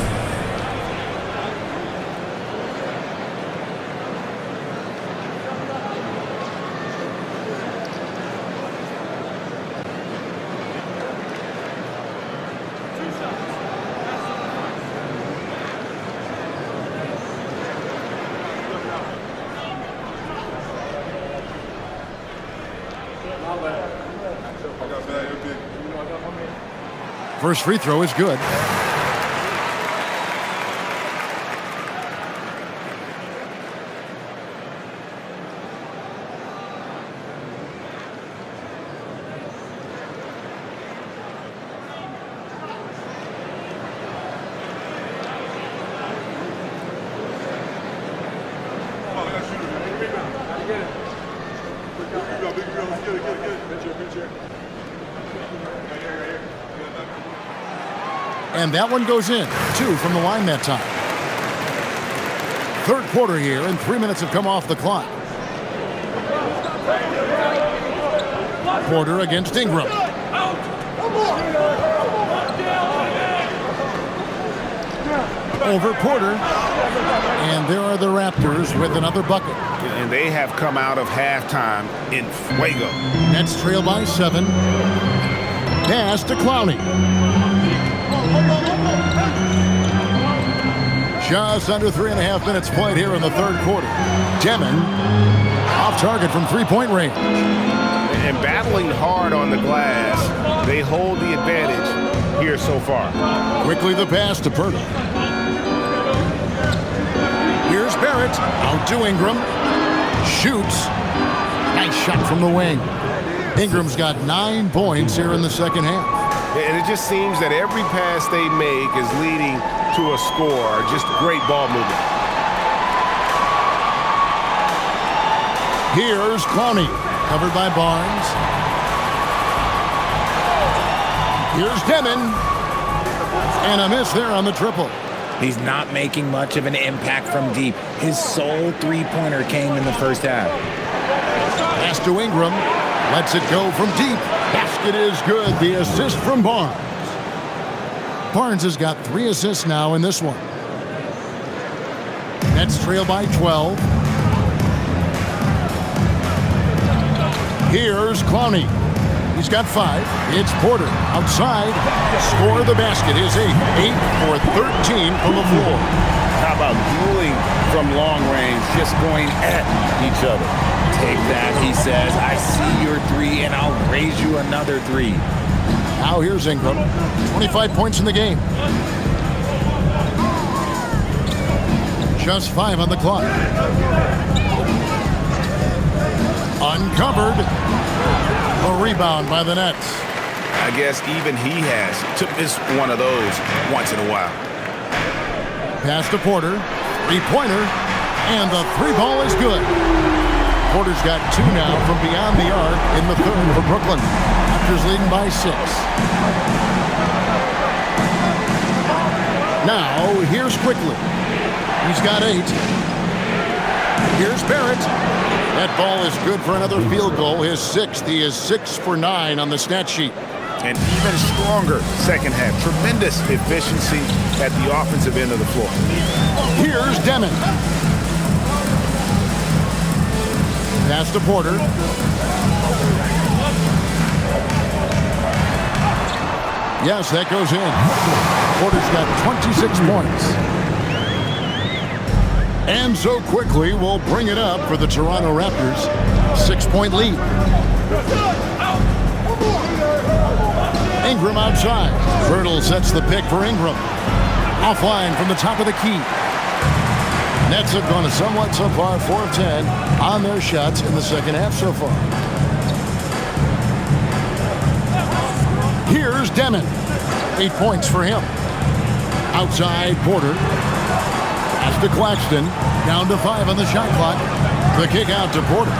First free throw is good. And that one goes in. 2 from the line that time. Third quarter here, and 3 minutes have come off the clock. Porter against Ingram. Over Porter. And there are the Raptors with another bucket. And they have come out of halftime in fuego. Nets trail by 7. Pass to Clowney. Just under 3.5 minutes played here in the third quarter. Demon off target from three-point range. And battling hard on the glass, they hold the advantage here so far. Quickly the pass to Purtle. Here's Barrett. Out to Ingram. Shoots. Nice shot from the wing. Ingram's got 9 points here in the second half. And it just seems that every pass they make is leading to a score. Just great ball movement. Here's Clowney, covered by Barnes. Here's Demon. And a miss there on the triple. He's not making much of an impact from deep. His sole three-pointer came in the first half. Pass to Ingram. Lets it go from deep. Basket is good. The assist from Barnes. Barnes has got 3 assists now in this one. Nets trail by 12. Here's Clowney. He's got 5. It's Porter outside. Score the basket. His 8 for 13 from the floor. How about dueling from long range, just going at each other? Take that, he says. I see your 3, and I'll raise you another 3. Now here's Ingram. 25 points in the game. Just 5 on the clock. Uncovered. A rebound by the Nets. I guess even he has to miss one of those once in a while. Pass to Porter. 3-pointer. And the 3 ball is good. Porter's got 2 now from beyond the arc in the third for Brooklyn. Raptors leading by 6. Now, here's Quickly. He's got 8. Here's Barrett. That ball is good for another field goal. His 6th. He is 6 for 9 on the stat sheet. And even stronger second half. Tremendous efficiency at the offensive end of the floor. Here's Demon. Pass to Porter. Yes, that goes in. Porter's got 26 points. And so Quickly will bring it up for the Toronto Raptors. 6-point lead. Ingram outside. Pirtle sets the pick for Ingram. Offline from the top of the key. Nets have gone somewhat so far, 4 of 10 on their shots in the second half so far. Here's Demon. 8 points for him. Outside, Porter. Pass to Claxton. Down to 5 on the shot clock. The kick out to Porter.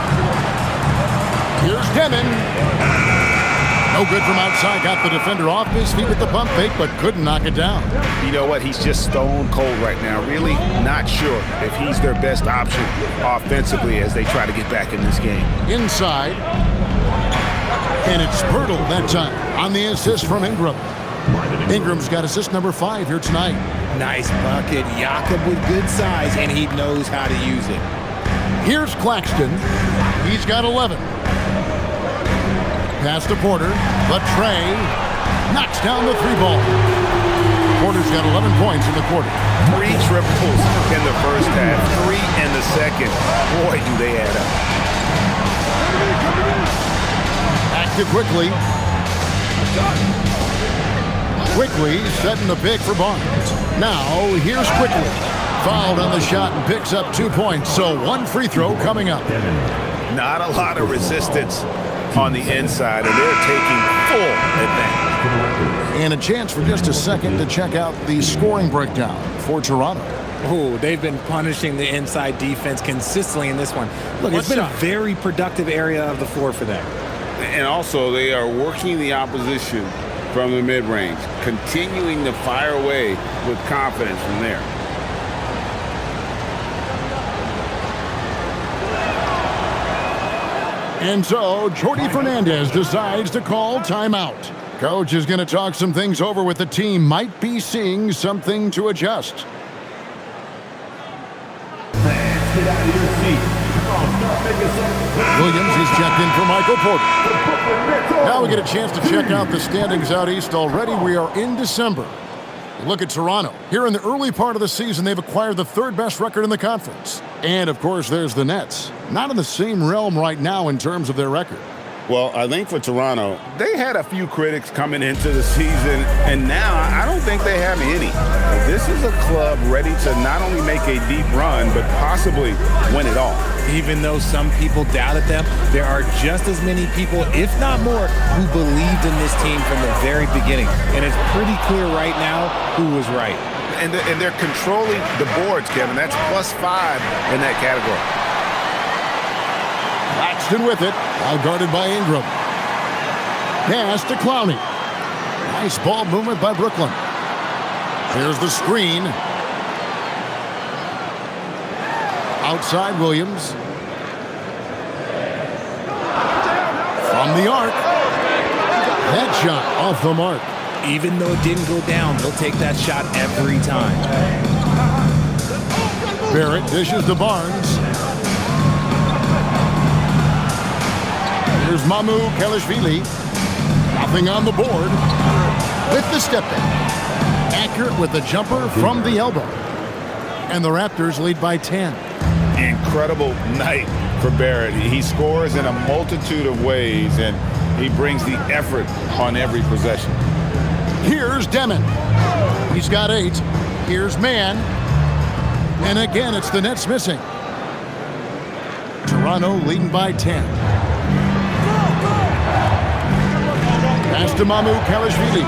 Here's Demon. No good from outside. Got the defender off his feet with the pump fake, but couldn't knock it down. You know what? He's just stone cold right now. Really not sure if he's their best option offensively as they try to get back in this game. Inside. And it's Pirtle that time on the assist from Ingram. Ingram's got assist number 5 here tonight. Nice bucket. Jakob with good size, and he knows how to use it. Here's Claxton. He's got 11. Pass to Porter. But Trey knocks down the 3-ball. Porter's got 11 points in the quarter. 3 triples in the first half, 3 in the second. Boy, do they add up. Back to Quickly. Quickly setting the pick for Barnes. Now, here's Quickly. Fouled on the shot and picks up 2 points. So 1 free throw coming up. Not a lot of resistance on the inside, and they're taking full advantage. And a chance for just a second to check out the scoring breakdown for Toronto. Oh, they've been punishing the inside defense consistently in this one. Look, it's been a very productive area of the floor for them. And also, they are working the opposition from the mid-range, continuing to fire away with confidence from there. And so, Jordi Fernandez decides to call timeout. Coach is going to talk some things over with the team. Might be seeing something to adjust. Fans, get out of your seat. Come on, start making some. Williams, he's checked in for Michael Porter. Now we get a chance to check out the standings out east. Already we are in December. Look at Toronto. Here in the early part of the season, they've acquired the 3rd best record in the conference. And, of course, there's the Nets. Not in the same realm right now in terms of their record. Well, I think for Toronto, they had a few critics coming into the season, and now I don't think they have any. This is a club ready to not only make a deep run, but possibly win it all. Even though some people doubted them, there are just as many people, if not more, who believed in this team from the very beginning. And it's pretty clear right now who was right. And they're controlling the boards, Kevin. That's +5 in that category. Claxton with it, now guarded by Ingram. Pass to Clowney. Nice ball movement by Brooklyn. Here's the screen. Outside Williams. From the arc. That shot off the mark. Even though it didn't go down, they'll take that shot every time. Barrett dishes to Barnes. Here's Mamu Kelishvili. Nothing on the board. With the step back. Accurate with the jumper from the elbow. And the Raptors lead by 10. Incredible night for Barrett. He scores in a multitude of ways, and he brings the effort on every possession. Here's Demon. He's got 8. Here's Mann. And again, it's the Nets missing. Toronto leading by 10. Pass to Mamu Kelishvili.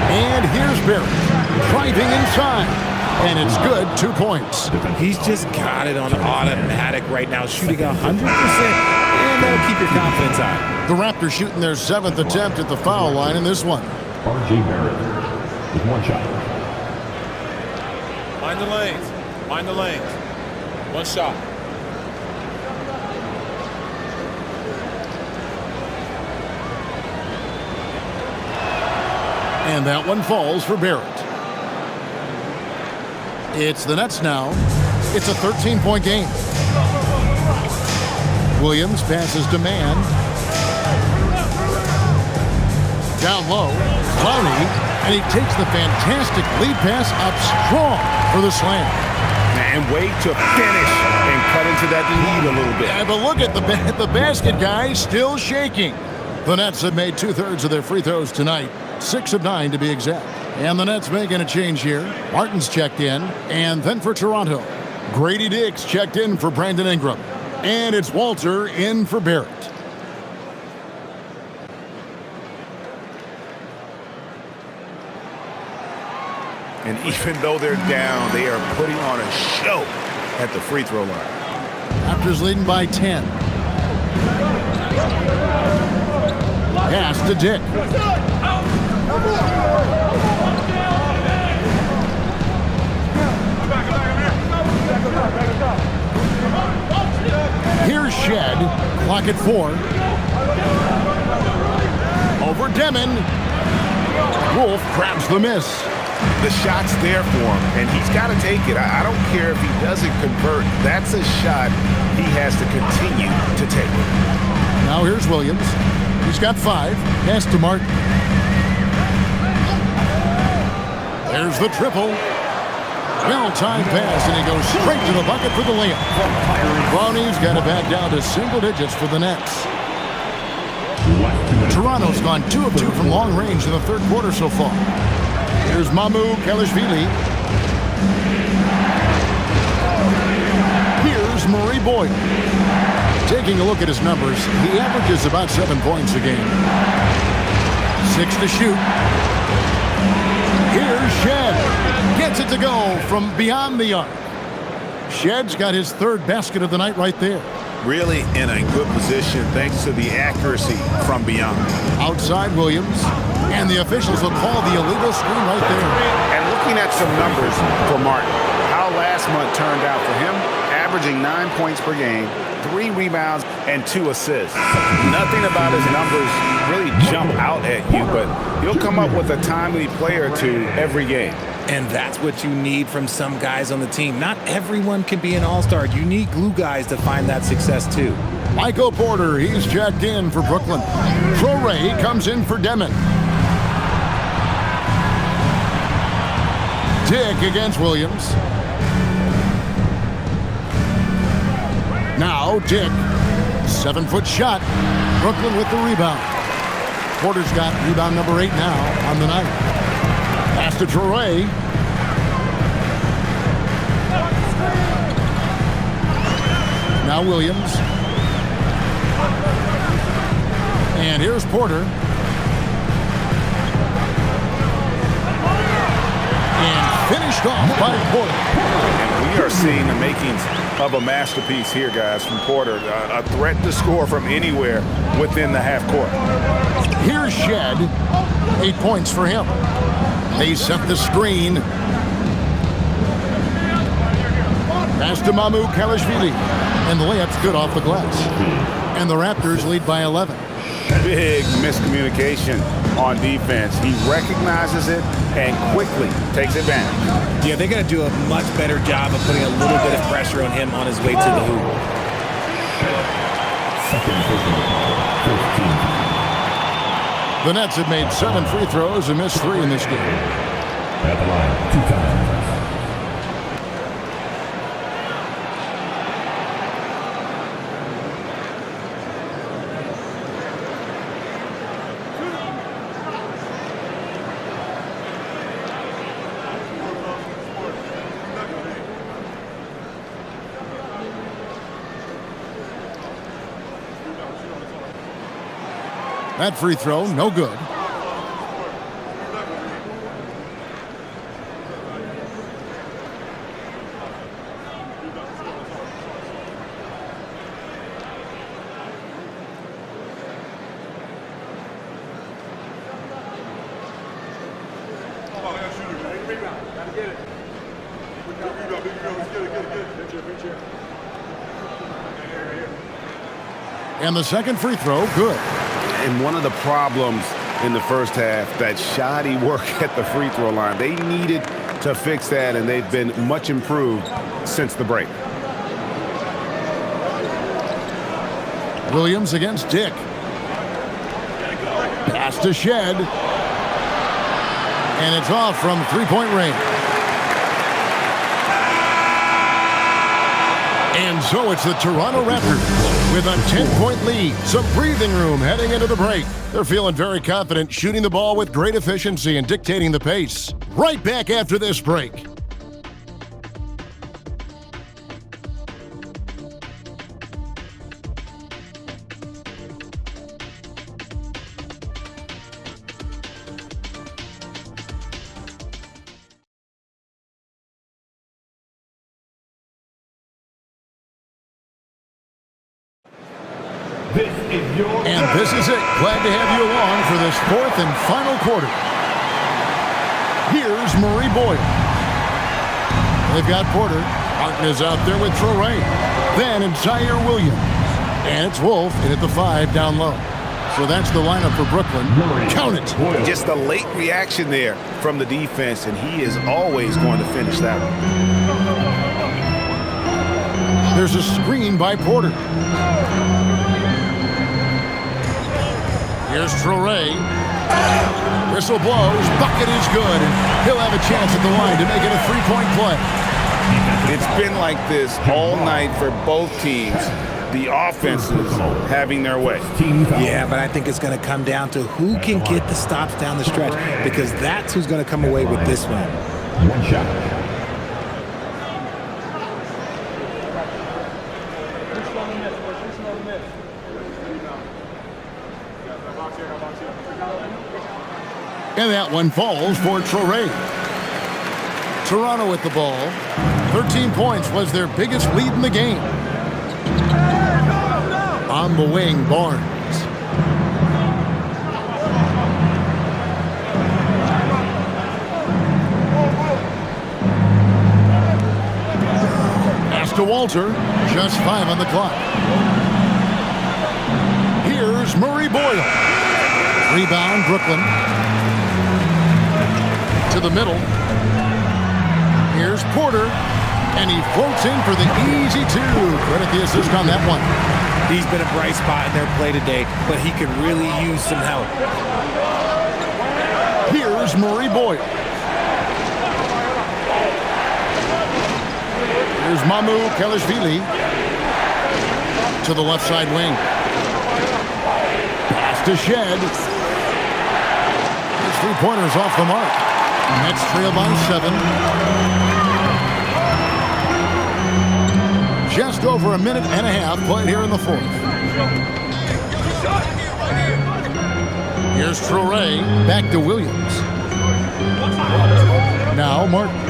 And here's Barrett, driving inside. And it's good, 2 points. He's just got it on automatic right now, shooting 100%. And that'll keep your confidence high. The Raptors shooting their 7th attempt at the foul line in this one. R.J. Barrett with 1 shot. Mind the lanes. Mind the lanes. 1 shot. And that one falls for Barrett. It's the Nets now. It's a 13-point game. Williams passes to Mann. Down low, Clowney, and he takes the fantastic lead pass up strong for the slam. And wait to finish and cut into that lead a little bit. Yeah, but look at the basket, guys, still shaking. The Nets have made 2/3 of their free throws tonight, 6 of 9 to be exact. And the Nets making a change here. Martin's checked in, and then for Toronto, Grady Dix checked in for Brandon Ingram. And it's Walter in for Barrett. And even though they're down, they are putting on a show at the free throw line. Raptors leading by 10. Pass to Dick. Here's Shed. Clock at 4. Over Demon. Wolf grabs the miss. The shot's there for him, and he's got to take it. I don't care if he doesn't convert. That's a shot he has to continue to take. Now here's Williams. He's got 5. Pass to Martin. There's the triple. Well-timed pass, and he goes straight to the bucket for the layup. Brownie's got it back down to single digits for the Nets. Toronto's gone 2 of 2 from long range in the third quarter so far. Here's Mamu Kelishvili. Here's Murray Boyd. Taking a look at his numbers, he averages about 7 points a game. 6 to shoot. Here's Shed. Gets it to go from beyond the arc. Shed's got his 3rd basket of the night right there. Really in a good position thanks to the accuracy from beyond. Outside Williams. And the officials will call the illegal screen right there. And looking at some numbers for Martin, how last month turned out for him, averaging 9 points per game, 3 rebounds, and 2 assists. Nothing about his numbers really jump out at you, but he'll come up with a timely play or two every game. And that's what you need from some guys on the team. Not everyone can be an all-star. You need glue guys to find that success too. Michael Porter, he's checked in for Brooklyn. Traore comes in for Demon. Dick against Williams. Now Dick, 7-foot shot. Brooklyn with the rebound. Porter's got rebound number 8 now on the night. Pass to Traore. Now Williams. And here's Porter. And finished off by Porter. And we are seeing the makings of a masterpiece here, guys, from Porter. A threat to score from anywhere within the half court. Here's Shed. 8 points for him. They set the screen. Pass to Mamu Kelishvili. And the layup's good off the glass. And the Raptors lead by 11. Big miscommunication on defense. He recognizes it and quickly takes advantage. Yeah, they got to do a much better job of putting a little bit of pressure on him on his way to the hoop. The Nets have made 7 free throws and missed 3 in this game. At the line, 2 times. That free throw, no good. And the second free throw, good. And one of the problems in the first half, that shoddy work at the free throw line. They needed to fix that, and they've been much improved since the break. Williams against Dick. Pass to Shed. And it's off from 3-point range. And so it's the Toronto Raptors with a 10-point lead. Some breathing room heading into the break. They're feeling very confident, shooting the ball with great efficiency and dictating the pace. Right back after this break. And this is it. Glad to have you along for this fourth and final quarter. Here's Murray Boyle. They've got Porter. Martin is out there with Traore. Then it's Zaire Williams. And it's Wolf in at the 5 down low. So that's the lineup for Brooklyn. Count it. Just a late reaction there from the defense, and he is always going to finish that one. There's a screen by Porter. Here's Traore. Whistle blows. Bucket is good, and he'll have a chance at the line to make it a 3-point play. It's been like this all night for both teams. The offenses having their way. Yeah, but I think it's going to come down to who can get the stops down the stretch, because that's who's going to come away with this one. One shot. And that one falls for Traore. Toronto with the ball. 13 points was their biggest lead in the game. On the wing, Barnes. Pass to Walter. Just 5 on the clock. Here's Murray Boyle. Rebound, Brooklyn. To the middle. Here's Porter. And he floats in for the easy 2. Credit the assist on that one. He's been a bright spot in their play today, but he could really use some help. Here's Murray Boyle. Here's Mamu Kelishvili to the left side wing. Pass to Shed. His 3-pointer's off the mark. Nets trail by 7. Just over a minute and a half played here in the fourth. Here's Traore. Back to Williams. Now Martin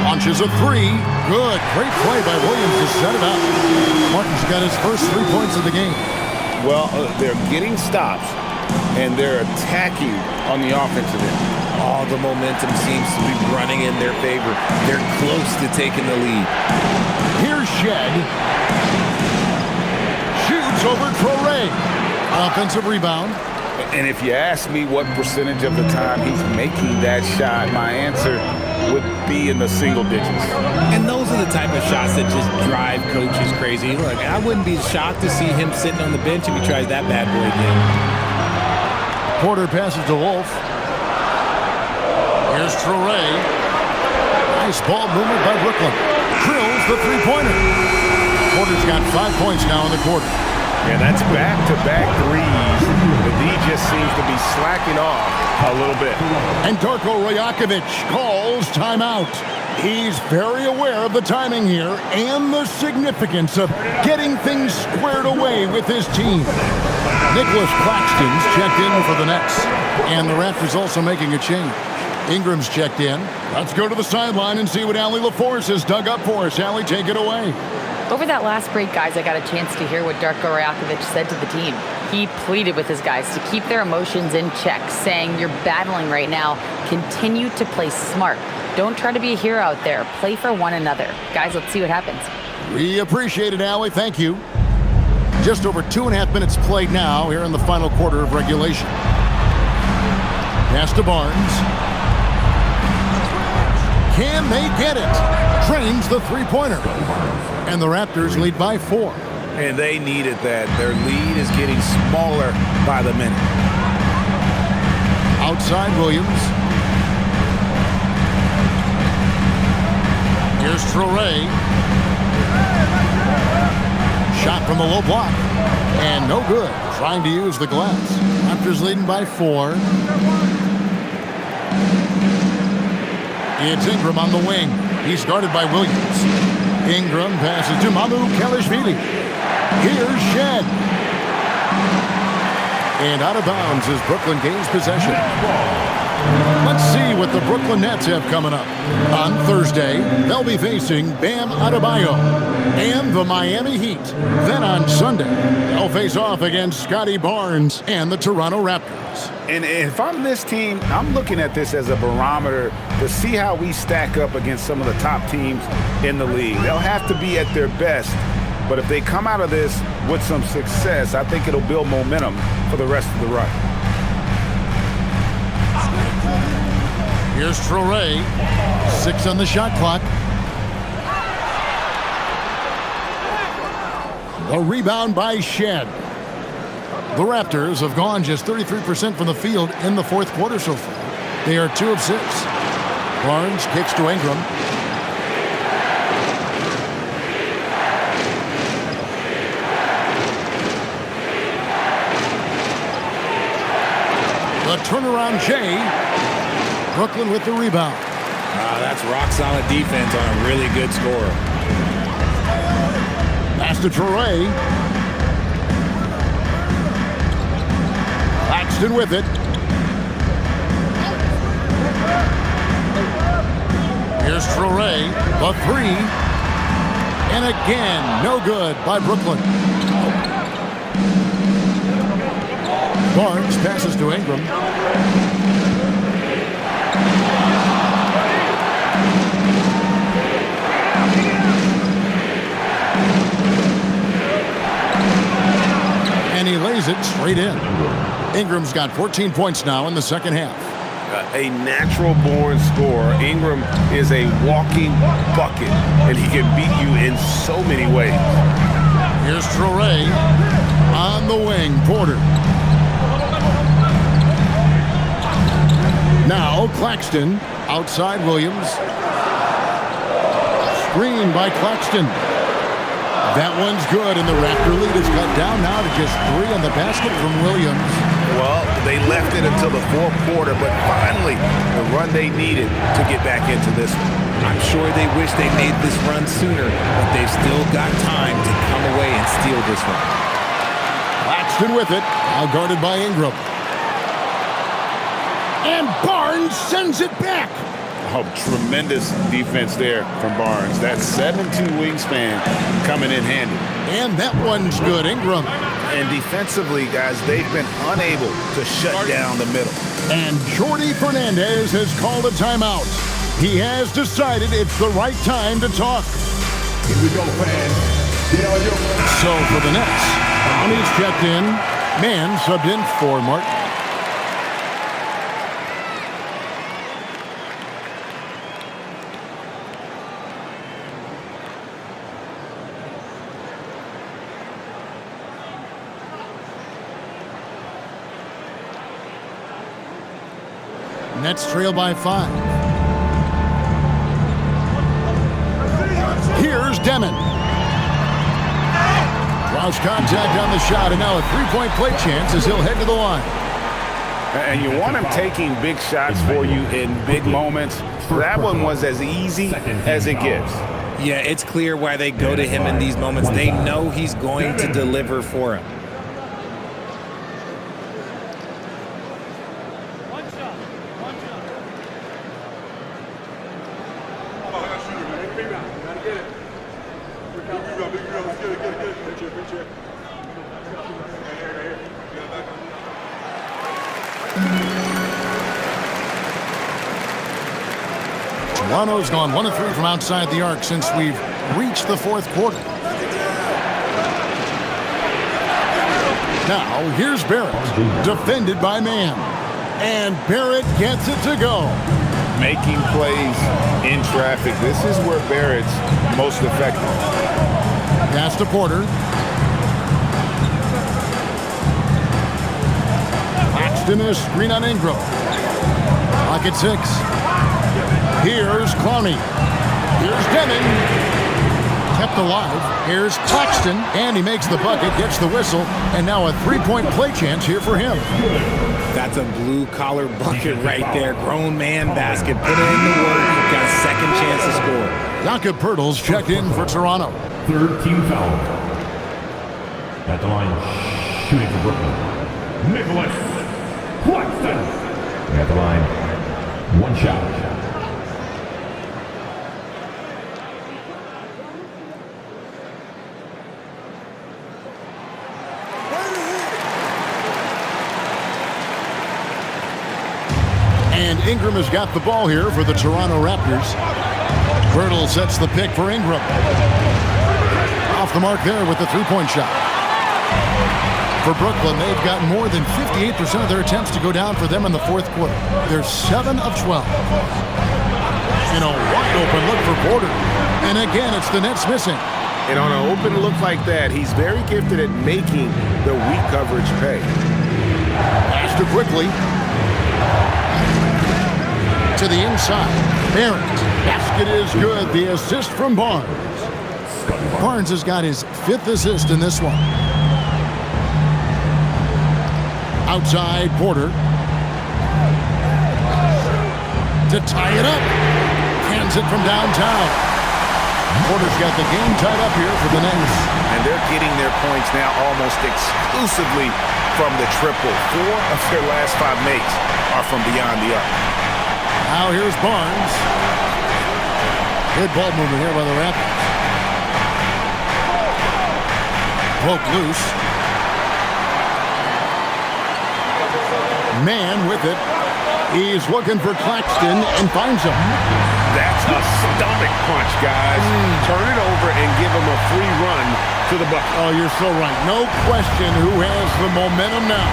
launches a 3. Good. Great play by Williams to set it up. Martin's got his first 3 points of the game. Well, they're getting stops, and they're attacking on the offensive end. All the momentum seems to be running in their favor. They're close to taking the lead. Here's Shed. Shoots over Traore. Offensive rebound. And if you ask me what percentage of the time he's making that shot, my answer would be in the single digits. And those are the type of shots that just drive coaches crazy. Look, I wouldn't be shocked to see him sitting on the bench if he tries that bad boy again. Porter passes to Wolf. Here's Traore. Nice ball movement by Brooklyn. Drills the 3-pointer. Porter's got 5 points now in the quarter. Yeah, that's back-to-back threes. The D just seems to be slacking off a little bit. And Darko Rajakovic calls timeout. He's very aware of the timing here and the significance of getting things squared away with his team. Nicholas Claxton's checked in for the Nets. And the Raptors also making a change. Ingram's checked in. Let's go to the sideline and see what Allie LaForce has dug up for us. Allie, take it away. Over that last break, guys, I got a chance to hear what Darko Rajakovic said to the team. He pleaded with his guys to keep their emotions in check, saying, "You're battling right now. Continue to play smart. Don't try to be a hero out there. Play for one another." Guys, let's see what happens. We appreciate it, Allie. Thank you. Just over 2.5 minutes played now here in the final quarter of regulation. Pass to Barnes. Can they get it? Drains the 3-pointer. And the Raptors lead by 4. And they needed that. Their lead is getting smaller by the minute. Outside Williams. Here's Traore. Shot from the low block. And no good. Trying to use the glass. Raptors leading by 4. It's Ingram on the wing. He's guarded by Williams. Ingram passes to Mamu Kelishvili. Here's Shed. And out of bounds as Brooklyn gains possession. Let's see what the Brooklyn Nets have coming up. On Thursday, they'll be facing Bam Adebayo and the Miami Heat. Then on Sunday, they'll face off against Scotty Barnes and the Toronto Raptors. And if I'm this team, I'm looking at this as a barometer to see how we stack up against some of the top teams in the league. They'll have to be at their best, but if they come out of this with some success, I think it'll build momentum for the rest of the run. Here's Traoré, 6 on the shot clock. The rebound by Shed. The Raptors have gone just 33% from the field in the fourth quarter so far. They are 2 of 6. Barnes kicks to Ingram. The turnaround Jay. Brooklyn with the rebound. That's rock-solid defense on a really good scorer. Pass to Traoré. Claxton with it. Here's Traoré, the 3. And again, no good by Brooklyn. Barnes passes to Ingram. And he lays it straight in. Ingram's got 14 points now in the second half. A natural-born scorer. Ingram is a walking bucket, and he can beat you in so many ways. Here's Traoré on the wing. Porter. Now Claxton outside Williams. Screen by Claxton. That one's good, and the Raptor lead is cut down now to just 3 on the basket from Williams. Well, they left it until the fourth quarter, but finally the run they needed to get back into this one. I'm sure they wish they made this run sooner, but they've still got time to come away and steal this one. Claxton with it, now guarded by Ingram. And Barnes sends it back. Oh, tremendous defense there from Barnes. That 7'2" wingspan coming in handy. And that one's good, Ingram. And defensively, guys, they've been unable to shut down the middle. And Jordi Fernandez has called a timeout. He has decided it's the right time to talk. Here we go, fans. So for the Nets, Bonnie's checked in. Man subbed in for Martin. Nets trail by 5. Here's Demon. Draws contact on the shot, and now a 3-point play chance as he'll head to the line. And you want him taking big shots for you in big moments. That one was as easy as it gets. Yeah, it's clear why they go to him in these moments. They know he's going to deliver for him. Toronto's gone 1 of 3 from outside the arc since we've reached the fourth quarter. Now, here's Barrett, defended by Mann. And Barrett gets it to go. Making plays in traffic. This is where Barrett's most effective. Pass to Porter. Claxton a screen on Ingram. Pocket 6. Here's Clowney. Here's Demon. Kept alive. Here's Claxton, and he makes the bucket, gets the whistle, and now a 3-point play chance here for him. That's a blue-collar bucket right there. Grown man basket. Put in the work. Got a second chance to score. Jakob Poeltl's checked in for Toronto. Third team foul. At the line, shooting for Brooklyn, Nicholas Claxton. At the line, one shot. And Ingram has got the ball here for the Toronto Raptors. Birtle sets the pick for Ingram. Off the mark there with the three-point shot. For Brooklyn, they've got more than 58% of their attempts to go down for them in the fourth quarter. They're 7 of 12. In a wide-open look for Porter. And again, it's the Nets missing. And on an open look like that, he's very gifted at making the weak coverage pay. Pass to quickly. To the inside. Barrett. Basket is good. The assist from Barnes. Barnes has got his 5th assist in this one. Outside, Porter. To tie it up. Hands it from downtown. Porter's got the game tied up here for the Nets. And they're getting their points now almost exclusively from the triple. 4 of their last 5 makes are from beyond the arc. Now here's Barnes. Good ball movement here by the Raptors. Broke loose. Man with it. He's looking for Claxton and finds him. That's a stomach punch, guys. Turn it over and give him a free run to the bucket. Oh, you're so right. No question who has the momentum now.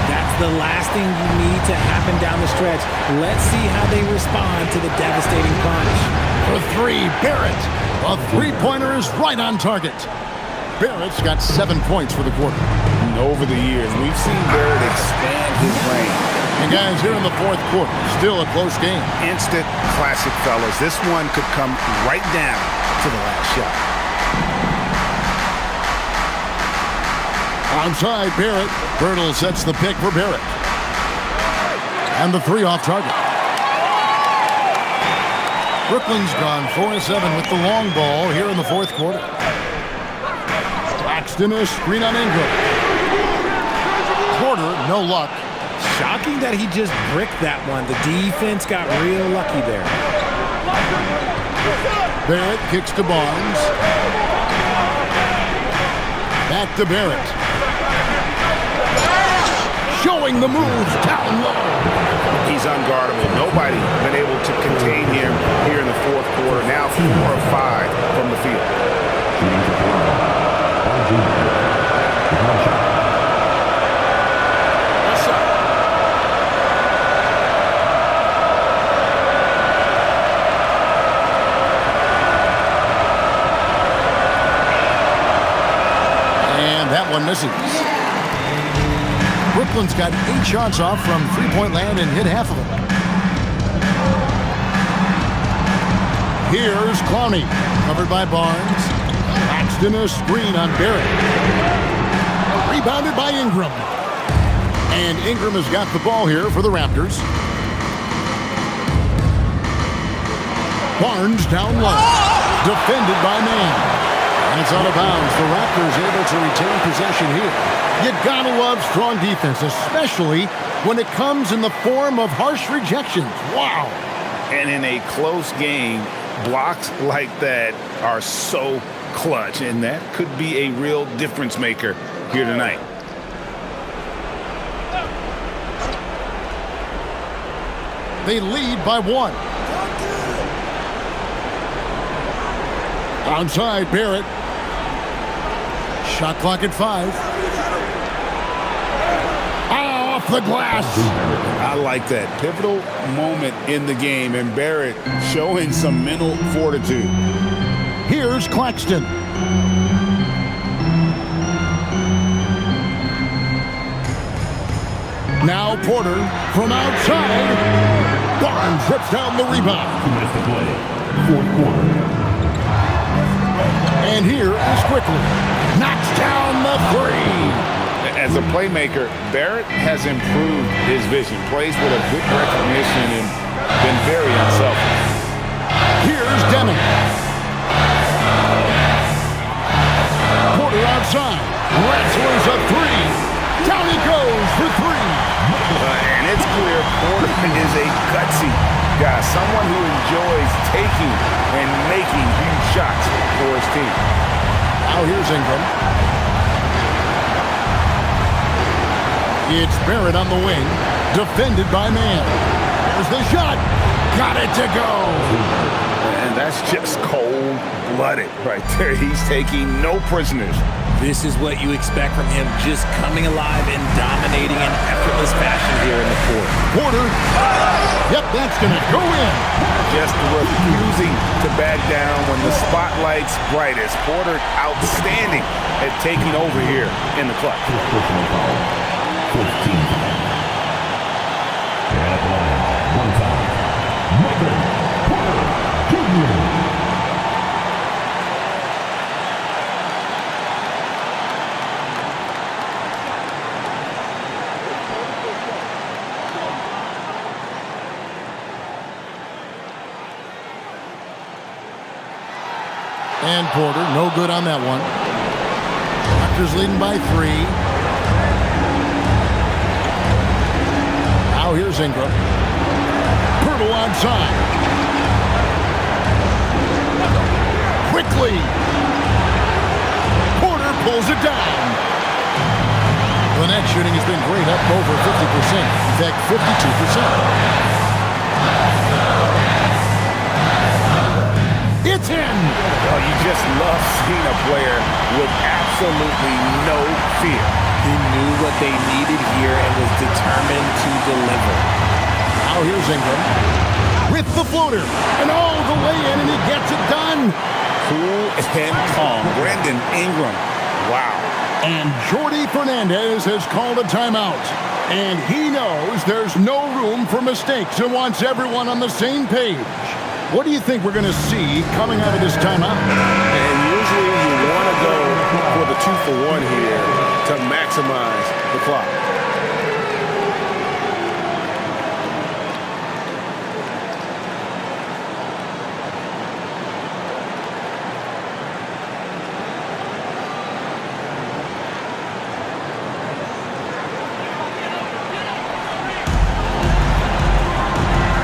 That's the last thing you need to happen down the stretch. Let's see how they respond to the devastating punch. For 3, Barrett. A three-pointer is right on target. Barrett's got 7 points for the quarter. And over the years, we've seen Barrett expand his range. And guys, here in the fourth quarter, still a close game. Instant classic, fellas. This one could come right down to the last shot. Outside, Barrett. Birtle sets the pick for Barrett. And the 3 off target. Brooklyn's gone 4-7 with the long ball here in the fourth quarter. Claxton a screen on Ingram. Porter, no luck. Shocking that he just bricked that one. The defense got real lucky there. Barrett kicks to Barnes. Back to Barrett. Showing the moves down low. He's unguardable. Nobody been able to contain him here in the fourth quarter. Now 4 of 5 from the field. And that one misses. Brooklyn's got 8 shots off from three-point land and hit half of them. Here's Clowney, covered by Barnes. Claxton a screen on Barrett. Rebounded by Ingram. And Ingram has got the ball here for the Raptors. Barnes down low. Defended by Man. And it's out of bounds. The Raptors able to retain possession here. You gotta love strong defense, especially when it comes in the form of harsh rejections. Wow. And in a close game, blocks like that are so clutch, and that could be a real difference maker here tonight. They lead by 1. Outside, Barrett. Shot clock at 5. Off the glass. I like that. Pivotal moment in the game, and Barrett showing some mental fortitude. Here's Claxton. Now Porter from outside. Barnes rips down the rebound. 2 minutes to play. Fourth quarter. And here is quickly. Knocks down the 3. As a playmaker, Barrett has improved his vision. Plays with a good recognition and been very unselfish. Here's Deming. Porter outside. Wrestlers a 3. Down he goes for 3. And it's clear Porter gutsy guy, someone who enjoys taking and making huge shots for his team. Now here's Ingram. It's Barrett on the wing, defended by Mann. There's the shot. Got it to go. And that's just cold-blooded right there. He's taking no prisoners. This is what you expect from him, just coming alive and dominating in effortless fashion here in the fourth. Porter. Yep, that's going to go in. Just refusing to back down when the spotlight's brightest. Porter outstanding at taking over here in the clutch. 15. At line, one time. Michael Porter Jr. And Porter, no good on that one. Raptors leading by 3. Now here's Ingram. Pirtle onside. Quickly. Porter pulls it down. The net shooting has been great, up over 50%. In fact, 52%. It's in! Oh, you just love seeing a player with absolutely no fear. He knew what they needed here and was determined to deliver. Now here's Ingram with the floater. And all the way in, and he gets it done. Cool and calm. Brandon Ingram. Wow. And Jordi Fernandez has called a timeout. And he knows there's no room for mistakes and wants everyone on the same page. What do you think we're going to see coming out of this timeout? And usually you want to go for the 2-for-1 here to maximize the clock.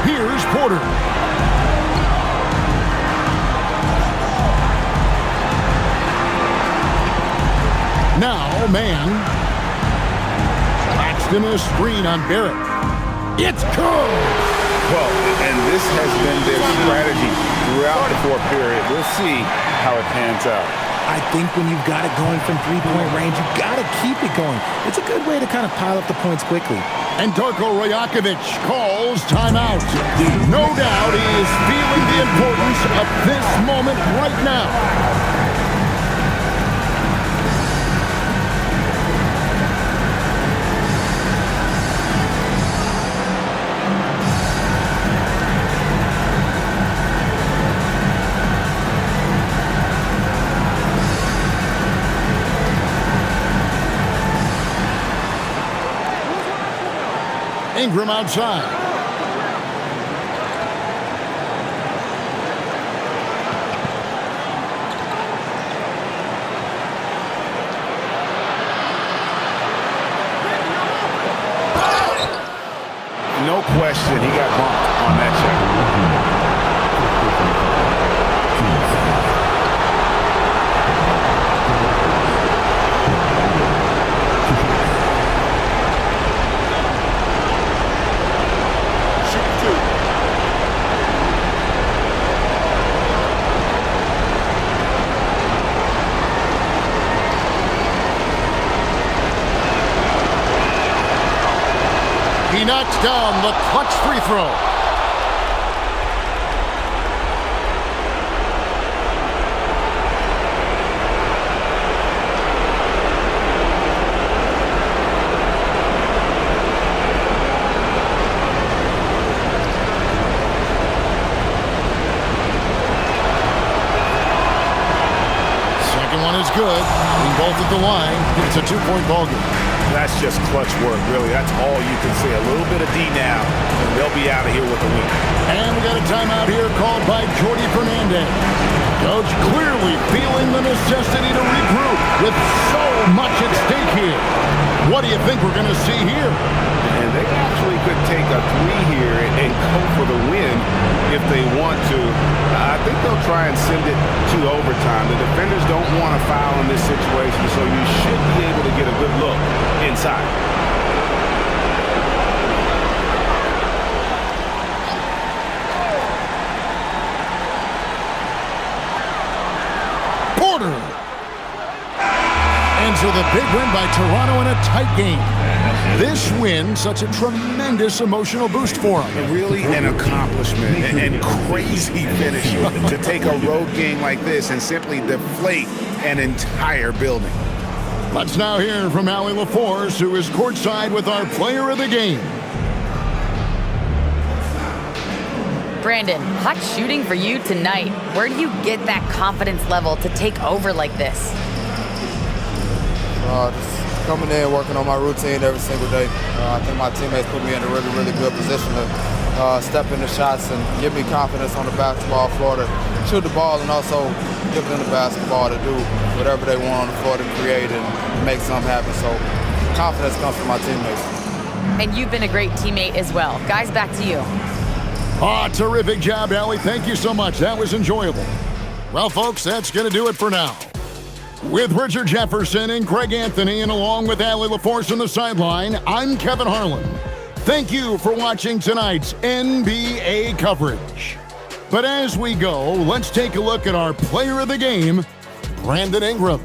Here's Porter. Now, Mann. Claxton a screen on Barrett. It's good! Well, and this has been their strategy throughout the fourth period. We'll see how it pans out. I think when you've got it going from three-point range, you've got to keep it going. It's a good way to kind of pile up the points quickly. And Darko Rajakovic calls timeout. No doubt he is feeling the importance of this moment right now. Ingram outside. No question, he got bumped on that shot. He knocks down the clutch free throw. Second one is good. Both at the line. It's a 2-point ball game. That's just clutch work, really. That's all you can say. A little bit of D now, and they'll be out of here with a win. And we got a timeout here called by Jordi Fernandez. Coach clearly feeling the necessity to regroup with so much at stake here. What do you think we're going to see here? And they actually could take a 3 here and want to. I think they'll try and send it to overtime. The defenders don't want to foul in this situation, so you should be able to get a good look inside. Porter. Ends with a big win by Toronto in a tight game. This win, such a tremendous emotional boost for them. Really an accomplishment and crazy finish to take a road game like this and simply deflate an entire building. Let's now hear from Allie LaForce, who is courtside with our player of the game. Brandon, hot shooting for you tonight. Where do you get that confidence level to take over like this? Just coming in, working on my routine every single day. I think my teammates put me in a really, really good position to step into shots and give me confidence on the basketball floor to shoot the ball, and also give them the basketball to do whatever they want on the floor to create and make something happen. So confidence comes from my teammates. And you've been a great teammate as well. Guys, back to you. Terrific job, Allie. Thank you so much. That was enjoyable. Well, folks, that's going to do it for now. With Richard Jefferson and Craig Anthony, and along with Allie LaForce on the sideline, I'm Kevin Harlan. Thank you for watching tonight's NBA coverage. But as we go, let's take a look at our player of the game, Brandon Ingram.